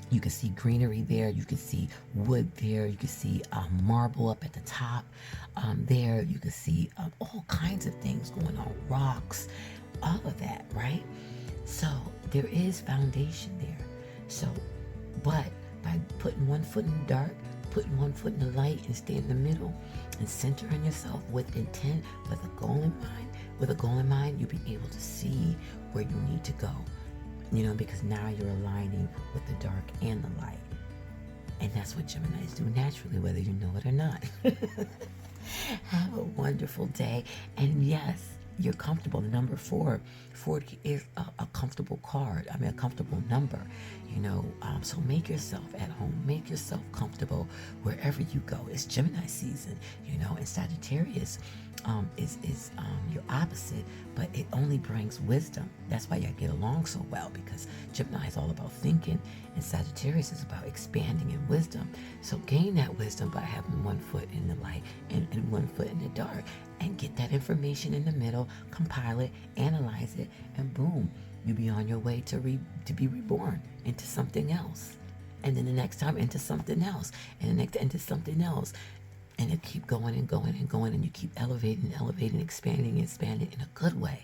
Speaker 1: You can see greenery there. You can see wood there. You can see marble up at the top there. You can see all kinds of things going on, rocks, all of that, right? So there is foundation there. So, but by putting one foot in the dark, putting one foot in the light, and stay in the middle and centering yourself with intent, with a goal in mind, you'll be able to see where you need to go. You know, because now you're aligning with the dark and the light. And that's what Geminis do naturally, whether you know it or not. Have a wonderful day. And yes, you're comfortable. The number 4, 40 is a comfortable card. I mean, a comfortable number, you know. So make yourself at home. Make yourself comfortable wherever you go. It's Gemini season, you know, and Sagittarius is your opposite, but it only brings wisdom. That's why y'all get along so well, because Gemini is all about thinking, and Sagittarius is about expanding in wisdom. So gain that wisdom by having one foot in the light and one foot in the dark, and get that information in the middle, compile it, analyze it, and boom, you'll be on your way to be reborn into something else. And then the next time into something else, and the next into something else. And it keep going and going and going, and you keep elevating, expanding in a good way.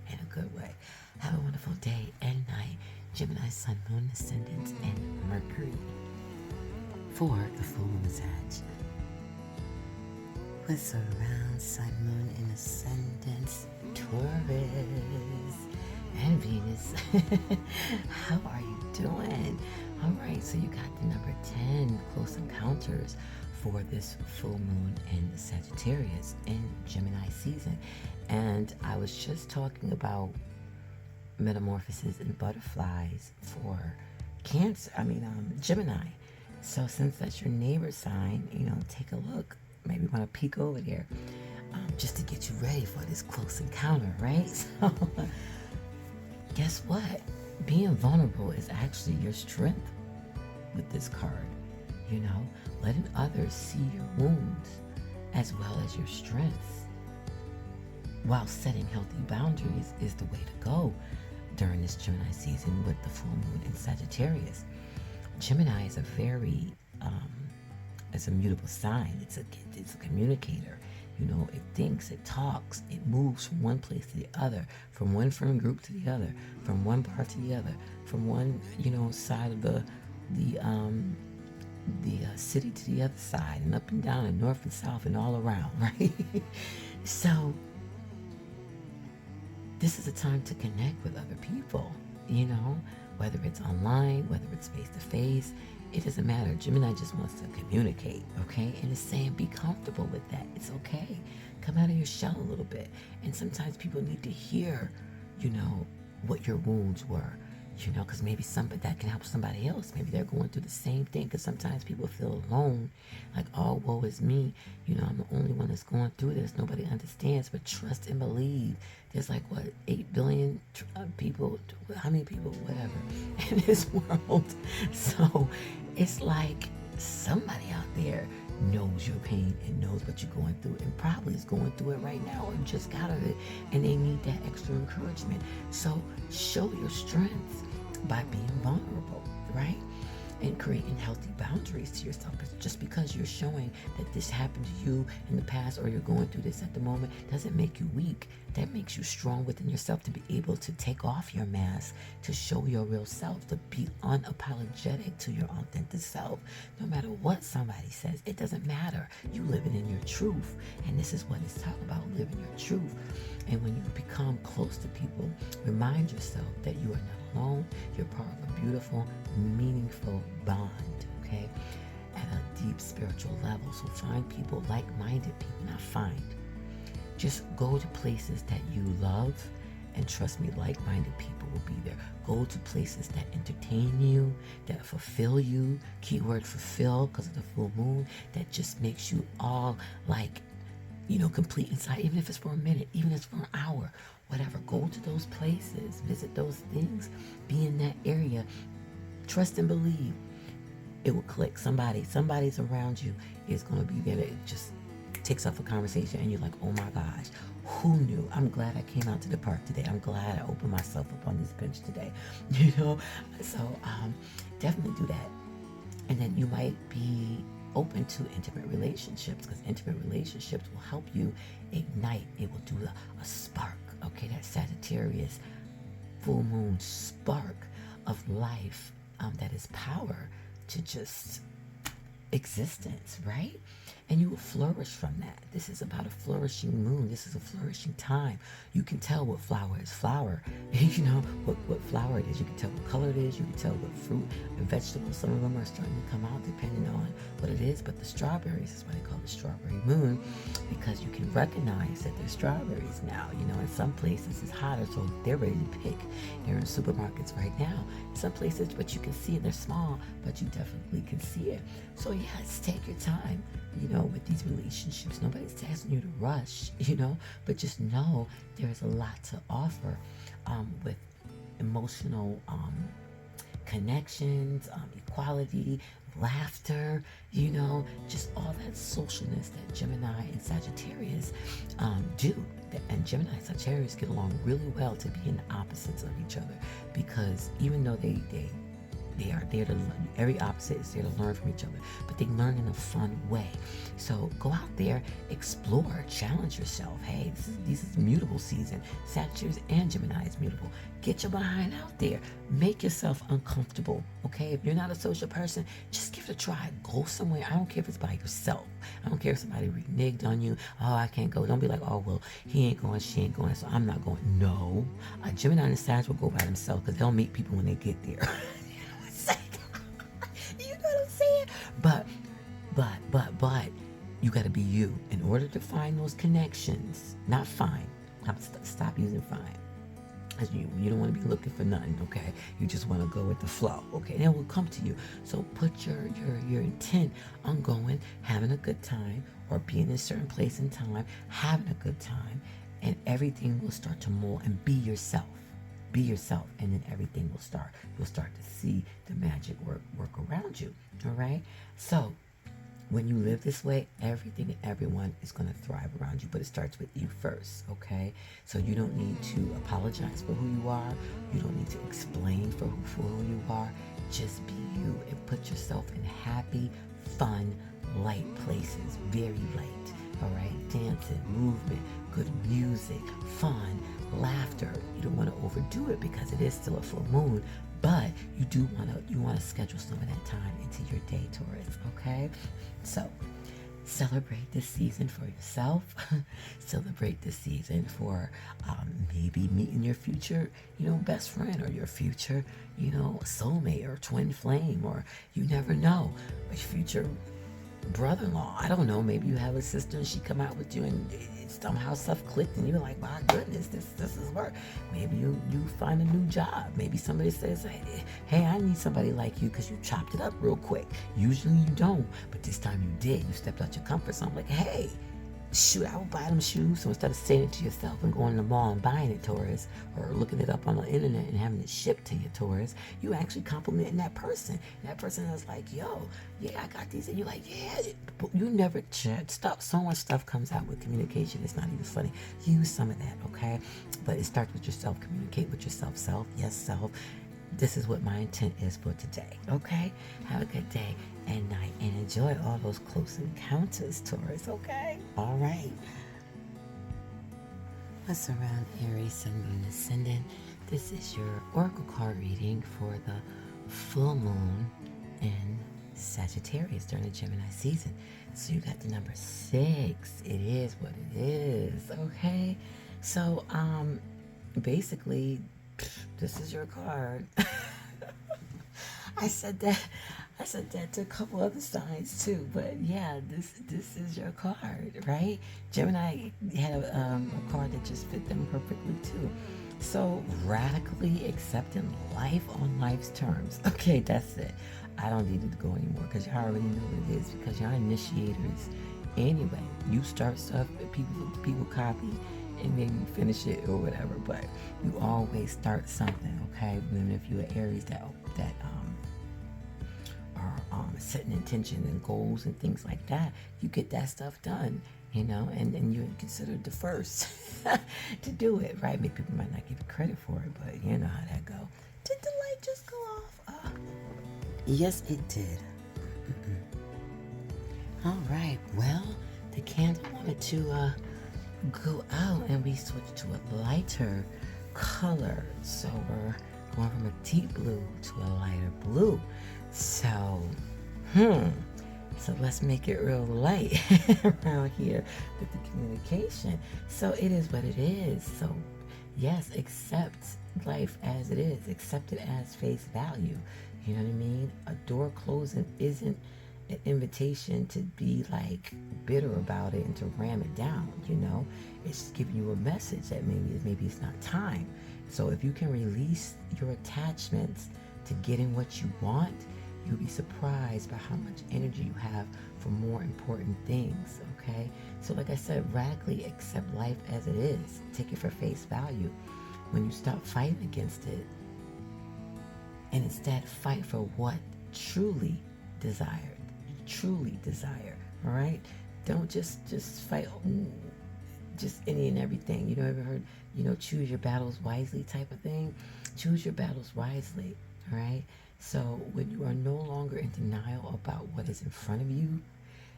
Speaker 1: In a good way. Have a wonderful day and night. Gemini, Sun, Moon, Ascendant, and Mercury. For the full moon Sag. What's around Sun, Moon, and Ascendant, Taurus, and Venus. How are you doing? All right, so you got the number 10, Close Encounters, for this full moon in Sagittarius in Gemini season. And I was just talking about metamorphoses and butterflies for Gemini. So since that's your neighbor sign, you know, take a look. Maybe want to peek over there just to get you ready for this close encounter, right? So guess what? Being vulnerable is actually your strength with this card. You know, letting others see your wounds as well as your strengths, while setting healthy boundaries, is the way to go during this Gemini season with the full moon in Sagittarius. Gemini is a very, it's a mutable sign. It's a communicator. You know, it thinks, it talks, it moves from one place to the other, from one friend group to the other, from one part to the other, from one, you know, side of the city to the other side, and up and down and north and south and all around, right? So this is a time to connect with other people, you know, whether it's online, whether it's face to face, it doesn't matter. Gemini just wants to communicate, okay? And it's saying be comfortable with that. It's okay. Come out of your shell a little bit. And sometimes people need to hear, you know, what your wounds were. You know, because maybe that can help somebody else. Maybe they're going through the same thing, because sometimes people feel alone, like, oh, woe is me. You know, I'm the only one that's going through this. Nobody understands. But trust and believe. There's like, what, 8 billion people, how many people, whatever, in this world. So it's like somebody out there knows your pain and knows what you're going through, and probably is going through it right now or just got out of it, and they need that extra encouragement. So show your strength by being vulnerable, right? And creating healthy boundaries to yourself. Just because you're showing that this happened to you in the past, or you're going through this at the moment, doesn't make you weak. That makes you strong within yourself to be able to take off your mask, to show your real self, to be unapologetic to your authentic self. No matter what somebody says, it doesn't matter. You living in your truth. And this is what it's talking about, living your truth. And when you become close to people, remind yourself that you are not alone. You're part of a beautiful, meaningful bond, okay? At a deep spiritual level. So find people, like-minded people, not find. Just go to places that you love, and trust me, like-minded people will be there. Go to places that entertain you, that fulfill you. Keyword fulfill, because of the full moon. That just makes you all like, you know, complete inside, even if it's for a minute, even if it's for an hour, whatever. Go to those places, visit those things, be in that area. Trust and believe. It will click. Somebody's around you is going to be there to just takes up a conversation and you're like, oh my gosh, who knew? I'm glad I came out to the park today. I'm glad I opened myself up on this bench today. So definitely do that. And then you might be open to intimate relationships, because intimate relationships will help you ignite. It will do a spark, okay? That Sagittarius full moon spark of life, that is power to just existence, right? And you will flourish from that. This is about a flourishing moon. This is a flourishing time. You can tell what flower is flower. What flower it is. You can tell what color it is. You can tell what fruit and vegetables. Some of them are starting to come out depending on what it is. But the strawberries is why they call it strawberry moon, because you can recognize that there's strawberries now. In some places it's hotter, so they're ready to pick. They're in supermarkets right now. In some places, but you can see it. They're small, but you definitely can see it. So yes, take your time. With these relationships, nobody's asking you to rush, but just know there's a lot to offer with emotional connections, equality, laughter, just all that socialness that Gemini and Sagittarius do. And Gemini and Sagittarius get along really well to be in opposites of each other, because even though they are there to learn. Every opposite is there to learn from each other, but they learn in a fun way. So go out there, explore, challenge yourself. Hey, this is mutable season. Sagittarius and Gemini is mutable. Get your behind out there. Make yourself uncomfortable, okay? If you're not a social person, just give it a try. Go somewhere. I don't care if it's by yourself. I don't care if somebody reneged on you. Oh, I can't go. Don't be like, oh, well, he ain't going, she ain't going, so I'm not going. No. A Gemini and a Sag will go by themselves, because they'll meet people when they get there. But you got to be you in order to find those connections. Not find. Stop using find. Because you don't want to be looking for nothing, okay? You just want to go with the flow, okay? And it will come to you. So put your intent on going, having a good time, or being in a certain place and time, having a good time, and everything will start to mold. And be yourself. Be yourself, and then everything will start. You'll start to see the magic work around you. All right? So when you live this way, everything and everyone is going to thrive around you, but it starts with you first, okay? So you don't need to apologize for who you are. You don't need to explain for who you are. Just be you and put yourself in happy, fun, light places. Very light, all right? Dancing, movement, good music, fun, laughter. You don't want to overdo it because it is still a full moon, but you want to schedule some of that time into your day, Taurus, okay? So celebrate this season for yourself. Celebrate this season for maybe meeting your future, best friend, or your future, soulmate or twin flame, or you never know, a future brother-in-law. I don't know, maybe you have a sister and she come out with you and somehow stuff clicked and you're like, my goodness, this is work. Maybe you find a new job. Maybe somebody says, hey, I need somebody like you because you chopped it up real quick. Usually you don't, but this time you did. You stepped out your comfort zone. Like, hey, shoot, I will buy them shoes. So instead of saying it to yourself and going to the mall and buying it, Taurus, or looking it up on the internet and having it shipped to you, Taurus, you actually complimenting that person. And that person is like, yo, yeah, I got these. And you're like, yeah, but you never stop. So much stuff comes out with communication. It's not even funny. Use some of that, okay? But it starts with yourself. Communicate with yourself. Self, yes, self. This is what my intent is for today, okay? Have a good day and night, and enjoy all those close encounters, Taurus, okay? All right. What's around Aries, Sun, Moon, Ascendant? This is your oracle card reading for the full moon in Sagittarius during the Gemini season. So you got the number 6. It is what it is, okay? So, basically, this is your card. I said that to a couple other signs too, but yeah, this is your card, right? Gemini had a card that just fit them perfectly too. So radically accepting life on life's terms. Okay, that's it. I don't need to go anymore because you already know what it is, because you're initiators. Anyway, you start stuff, people copy, and maybe you finish it or whatever, but you always start something, okay? Even if you're Aries that are setting intention and goals and things like that, you get that stuff done. you know, and you're considered the first to do it, right? Maybe people might not give you credit for it, but you know how that go. Did the light just go off? Yes, it did. All right, well, the candle wanted to go out and we switched to a lighter color. So we're going from a deep blue to a lighter blue. So, so let's make it real light around here with the communication. So it is what it is. So yes, accept life as it is. Accept it as face value. You know what I mean? A door closing isn't an invitation to be like bitter about it and to ram it down, you know? It's just giving you a message that maybe it's not time. So if you can release your attachments to getting what you want, you'll be surprised by how much energy you have for more important things, okay? So like I said, radically accept life as it is. Take it for face value. When you stop fighting against it and instead fight for what truly desired, all right? Don't just fight just any and everything. You know, ever heard, you know, choose your battles wisely type of thing? Choose your battles wisely, all right? So when you are no longer in denial about what is in front of you,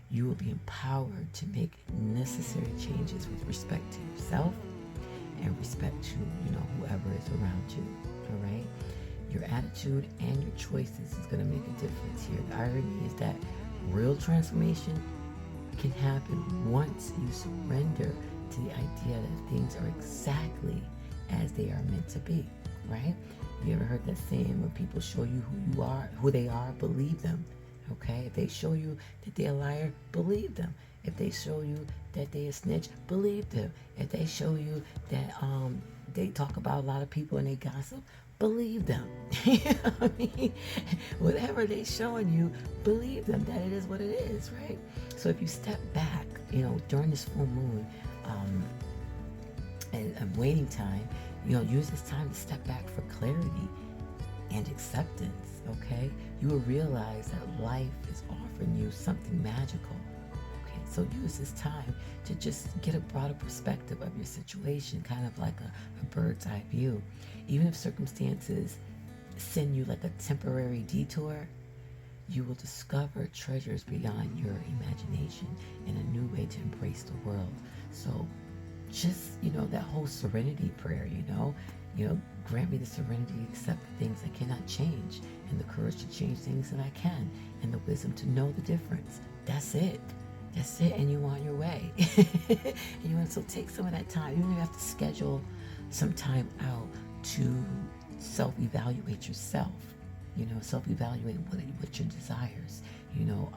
Speaker 1: you will be empowered to make necessary changes with respect to yourself and respect to, you know, whoever is around you, all right? Your attitude and your choices is going to make a difference here. The irony is that real transformation can happen once you surrender to the idea that things are exactly as they are meant to be, right? You ever heard that saying, when people show you who they are, believe them, okay? If they show you that they're a liar, believe them. If they show you that they a snitch, believe them. If they show you that they talk about a lot of people and they gossip, believe them. You know what I mean? Whatever they're showing you, believe them that it is what it is, right? So if you step back, you know, during this full moon and waiting time, you know, use this time to step back for clarity and acceptance, okay? You will realize that life is offering you something magical. So use this time to just get a broader perspective of your situation, kind of like a bird's eye view. Even if circumstances send you like a temporary detour, you will discover treasures beyond your imagination and a new way to embrace the world. So just, you know, that whole serenity prayer, you know, grant me the serenity to accept the things I cannot change and the courage to change things that I can and the wisdom to know the difference. That's it. That's it, and you're on your way. And you want to take some of that time. You don't even have to schedule some time out to self-evaluate yourself. You know, self-evaluate what your desires. You know,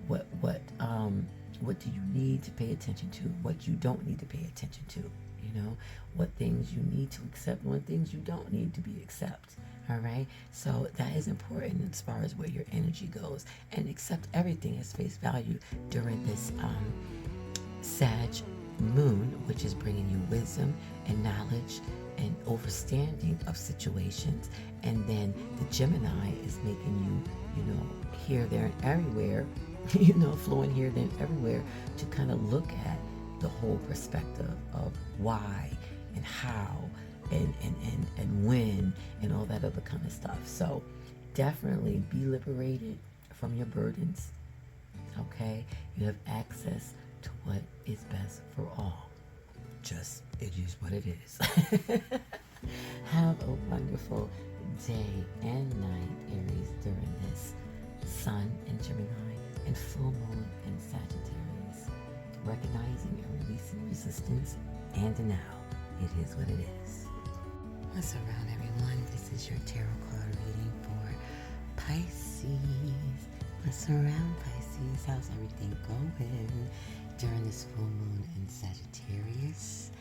Speaker 1: what do you need to pay attention to? What you don't need to pay attention to. You know, what things you need to accept, and what things you don't need to be accept. All right, so that is important as far as where your energy goes, and accept everything as face value during this Sag moon, which is bringing you wisdom and knowledge and understanding of situations. And then the Gemini is making you, you know, here, there, and everywhere, you know, flowing here, there, and everywhere, to kind of look at the whole perspective of why and how and when and all that other kind of stuff. So definitely be liberated from your burdens, okay? You have access to what is best for all. Just, it is what it is. Have a wonderful day and night, Aries, during this Sun in Gemini and full moon in Sagittarius. Recognizing and releasing resistance and denial. It is what it is. What's around, everyone? This is your tarot card reading for Pisces. What's around, Pisces? How's everything going during this full moon in Sagittarius?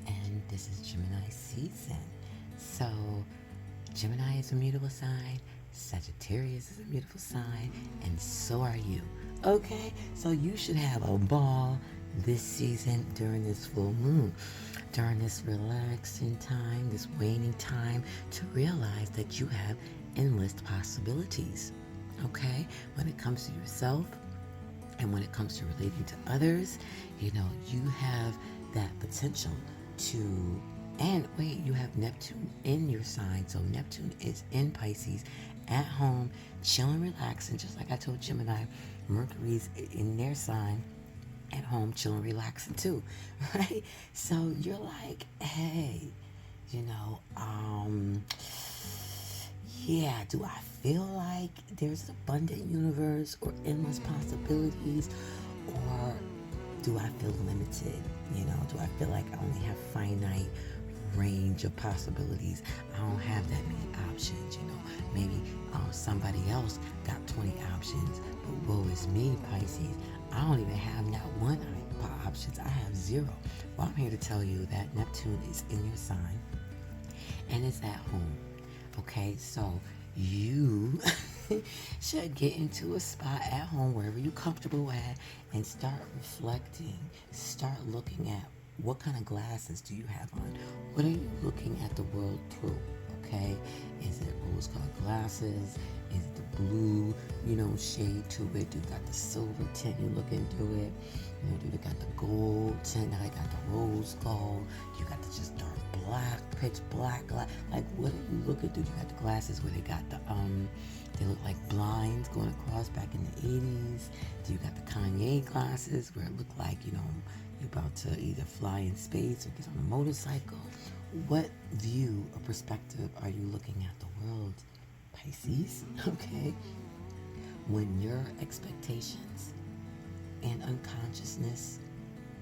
Speaker 1: And this is Gemini season. So Gemini is a mutable sign, Sagittarius is a mutable sign, and so are you. Okay, so you should have a ball this season during this full moon, during this relaxing time, this waning time, to realize that you have endless possibilities, okay? When it comes to yourself And when it comes to relating to others, you know, you have that potential to, and wait, you have Neptune in your sign. So Neptune is in Pisces, at home, chilling, relaxing, just like I told Gemini. Mercury's in their sign, at home, chilling, relaxing too, right? So you're like, hey, you know, yeah, do I feel like there's an abundant universe or endless possibilities, or do I feel limited? You know, do I feel like I only have finite range of possibilities? I don't have that many options, you know. Maybe somebody else got 20 options, but woe is me, Pisces. I don't even have not one options. I have zero. Well, I'm here to tell you that Neptune is in your sign and it's at home. Okay, so you should get into a spot at home, wherever you're comfortable at, and start reflecting. Start looking at what kind of glasses do you have on? What are you looking at the world through? Okay, is it rose-colored glasses? Is it the blue, you know, shade to it? Do you got the silver tint? You looking through it? You know, do you got the gold tint? Now you got the rose gold. You got the just dark black, pitch black. Like, what are you looking through? You got the glasses where they got the they look like blinds going across back in the 80s. Do you got the Kanye glasses where it looked like, you know, you're about to either fly in space or get on a motorcycle? What view or perspective are you looking at the world, Pisces? Okay. When your expectations and unconsciousness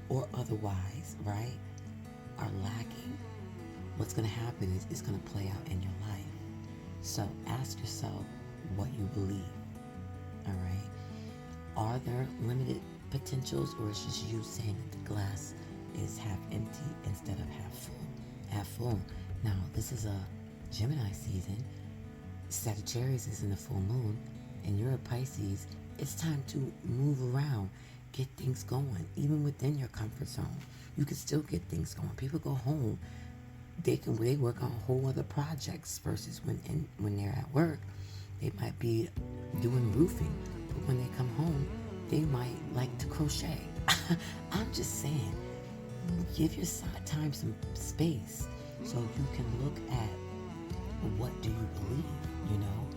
Speaker 1: or otherwise, right, are lacking, what's going to happen is it's going to play out in your life. So ask yourself what you believe. All right. Are there limited potentials, or is just you saying that the glass is half empty instead of half full? Half full. Now, this is a Gemini season. Sagittarius is in the full moon, and you're a Pisces. It's time to move around, get things going, even within your comfort zone. You can still get things going. People go home, they work on whole other projects versus when they're at work, they might be doing roofing, but when they come home, they might like to crochet. I'm just saying, give your time some space so you can look at what do you believe, you know?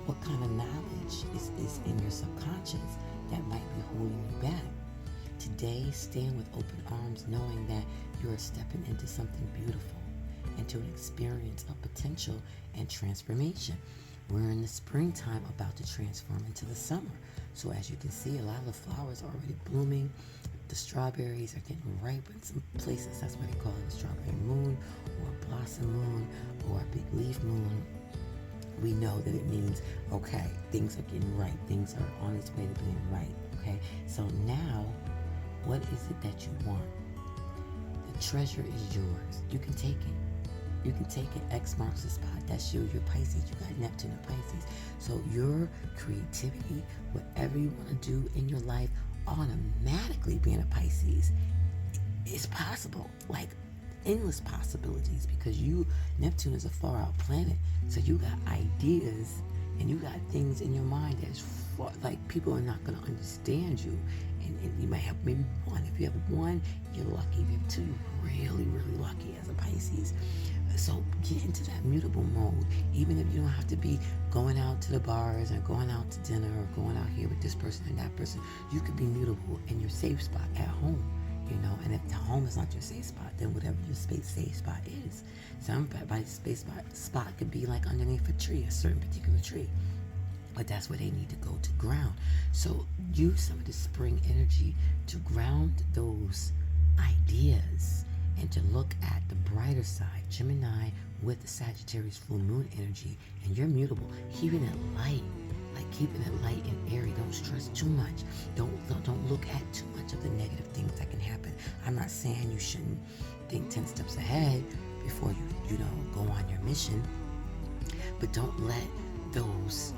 Speaker 1: What kind of knowledge is in your subconscious that might be holding you back? Today, stand with open arms, knowing that you are stepping into something beautiful, into an experience of potential and transformation. We're in the springtime, about to transform into the summer. So as you can see, a lot of the flowers are already blooming. The strawberries are getting ripe in some places. That's why they call it a strawberry moon, or a blossom moon, or a big leaf moon. We know that it means, okay, things are getting ripe. Things are on its way to being ripe, okay? So now, what is it that you want? The treasure is yours. You can take it. You can take it. X marks the spot. That's you. You're Pisces. You got Neptune and Pisces. So your creativity, whatever you want to do in your life, automatically being a Pisces, is possible. Like endless possibilities, because Neptune is a far out planet. So you got ideas and you got things in your mind that is like people are not going to understand you. And you might have maybe one. If you have one, you're lucky. If you have two, you're really, really lucky as a Pisces. So get into that mutable mode. Even if you don't have to be going out to the bars or going out to dinner or going out here with this person and that person, you could be mutable in your safe spot at home, you know. And if the home is not your safe spot, then whatever your safe spot is. Somebody's safe spot could be like underneath a tree, a certain particular tree. But that's where they need to go to ground. So use some of the spring energy to ground those ideas and to look at the brighter side. Gemini with the Sagittarius full moon energy, and you're mutable. Keeping it light, like keeping it light and airy. Don't stress too much. Don't look at too much of the negative things that can happen. I'm not saying you shouldn't think 10 steps ahead before you go on your mission, but don't let those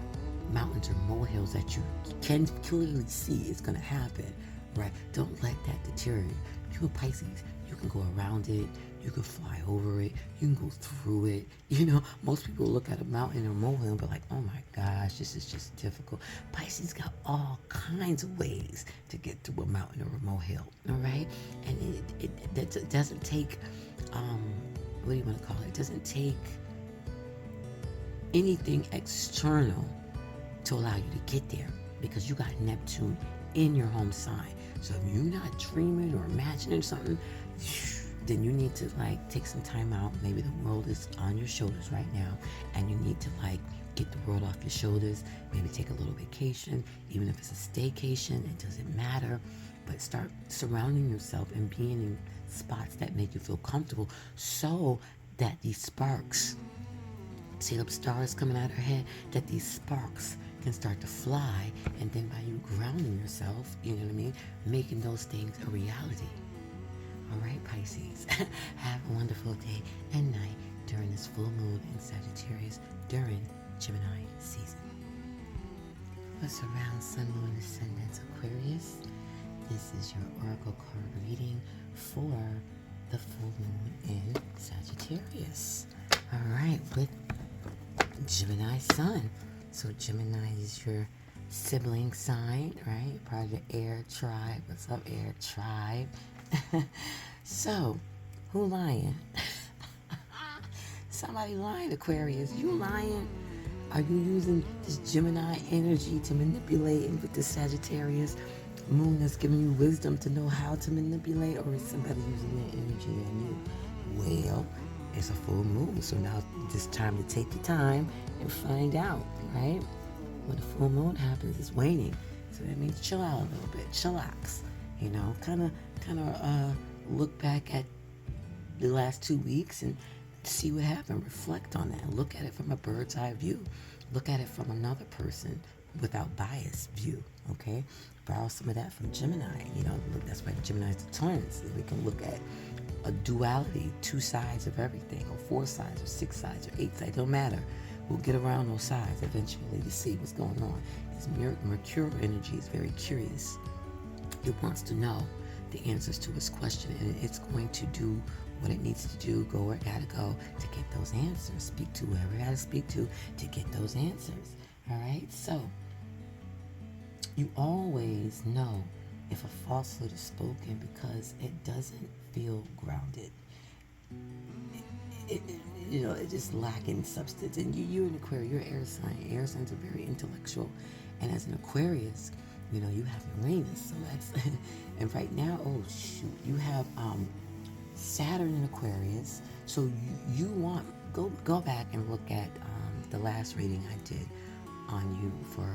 Speaker 1: mountains or molehills that you can clearly see is going to happen, right? Don't let that deteriorate. You're a Pisces. You can go around it. You can fly over it. You can go through it. You know, most people look at a mountain or molehill and be like, oh my gosh, this is just difficult. Pisces got all kinds kinds of ways to get to a mountain or a molehill, all right? And it doesn't take, what do you want to call it? It doesn't take anything external to allow you to get there, because you got Neptune in your home sign. So if you're not dreaming or imagining something, then you need to like take some time out. Maybe the world is on your shoulders right now, and you need to like get the world off your shoulders. Maybe take a little vacation, even if it's a staycation, it doesn't matter. But start surrounding yourself and being in spots that make you feel comfortable, so that these sparks, see the stars coming out of her head, that these sparks can start to fly, and then by you grounding yourself, you know what I mean, making those things a reality. All right, Pisces, have a wonderful day and night during this full moon in Sagittarius during Gemini season. What's around Sun, Moon, Ascendant, Aquarius? This is your Oracle card reading for the full moon in Sagittarius. All right, with Gemini Sun. So Gemini is your sibling sign, right? Part of the air tribe. What's up, air tribe? So, who lying? Somebody lying, Aquarius. You lying? Are you using this Gemini energy to manipulate, and with the Sagittarius moon that's giving you wisdom to know how to manipulate, or is somebody using their energy on you? Well, it's a full moon, so now it's time to take your time and find out, right? When the full moon happens, it's waning, so that means chill out a little bit, chillax, you know, kind of look back at the last 2 weeks and see what happened. Reflect on that. Look at it from a bird's eye view. Look at it from another person without bias view, okay? Borrow some of that from Gemini, you know, look, that's why Gemini is the twins. We can look at a duality, 2 sides of everything, or 4 sides, or 6 sides, or 8 sides, don't matter. We'll get around those sides eventually to see what's going on. His Mercurial energy is very curious. It wants to know the answers to its question, and it's going to do what it needs to do, go where it gotta go to get those answers, speak to whoever it gotta speak to get those answers. All right, so you always know if a falsehood is spoken because it doesn't feel grounded. You know, it's just lacking substance. And you're an Aquarius, you're an air sign. Air signs are very intellectual, and as an Aquarius, you know, you have Uranus, so that's and right now, oh shoot, you have Saturn in Aquarius. So you want go back and look at the last reading I did on you for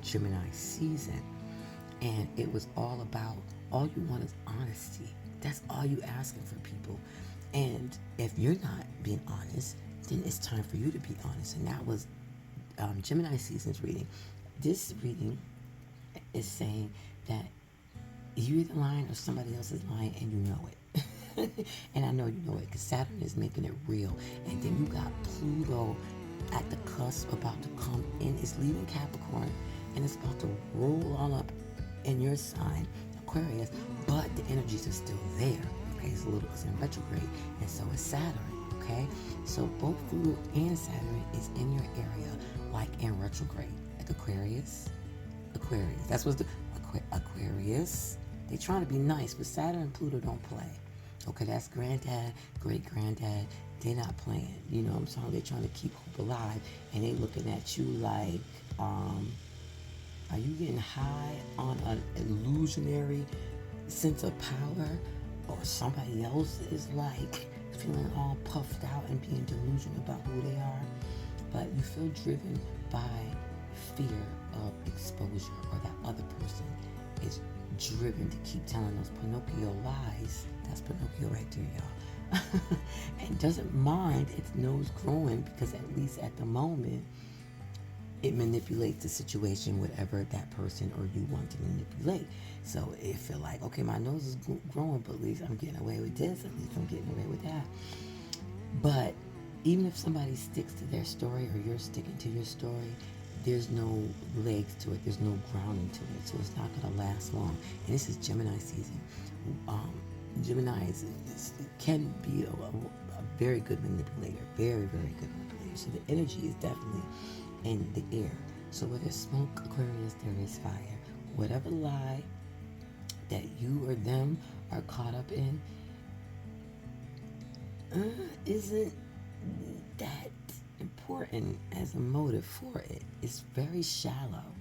Speaker 1: Gemini season, and it was all about, all you want is honesty. That's all you asking for people. And if you're not being honest, then it's time for you to be honest. And that was Gemini season's reading. This reading is saying that you're either lying or somebody else is lying, and you know it. And I know you know it because Saturn is making it real. And then you got Pluto at the cusp, about to come in. It's leaving Capricorn, and it's about to roll on up in your sign, Aquarius, but the energies are still there. Okay, it's in retrograde, and so is Saturn. Okay, so both Pluto and Saturn is in your area, like in retrograde, like Aquarius. That's what's the Aquarius. They trying to be nice, but Saturn and Pluto don't play. Okay, that's granddad, great granddad. They're not playing. You know what I'm saying? They're trying to keep hope alive, and they looking at you like, are you getting high on an illusionary sense of power, or somebody else is like feeling all puffed out and being delusional about who they are? But you feel driven by fear of exposure, or that other person is driven to keep telling those Pinocchio lies. That's Pinocchio right there, y'all. And doesn't mind its nose growing, because at least at the moment it manipulates the situation, whatever that person or you want to manipulate. So it feel like, okay, my nose is growing, but at least I'm getting away with this, at least I'm getting away with that. But even if somebody sticks to their story, or you're sticking to your story, there's no legs to it, there's no grounding to it, so it's not going to last long. And this is Gemini season. Gemini can be a very good manipulator, very, very good manipulator. So the energy is definitely in the air. So where there's smoke, Aquarius, there is fire. whatever lie that you or them are caught up in isn't that important as a motive for it. It's very shallow.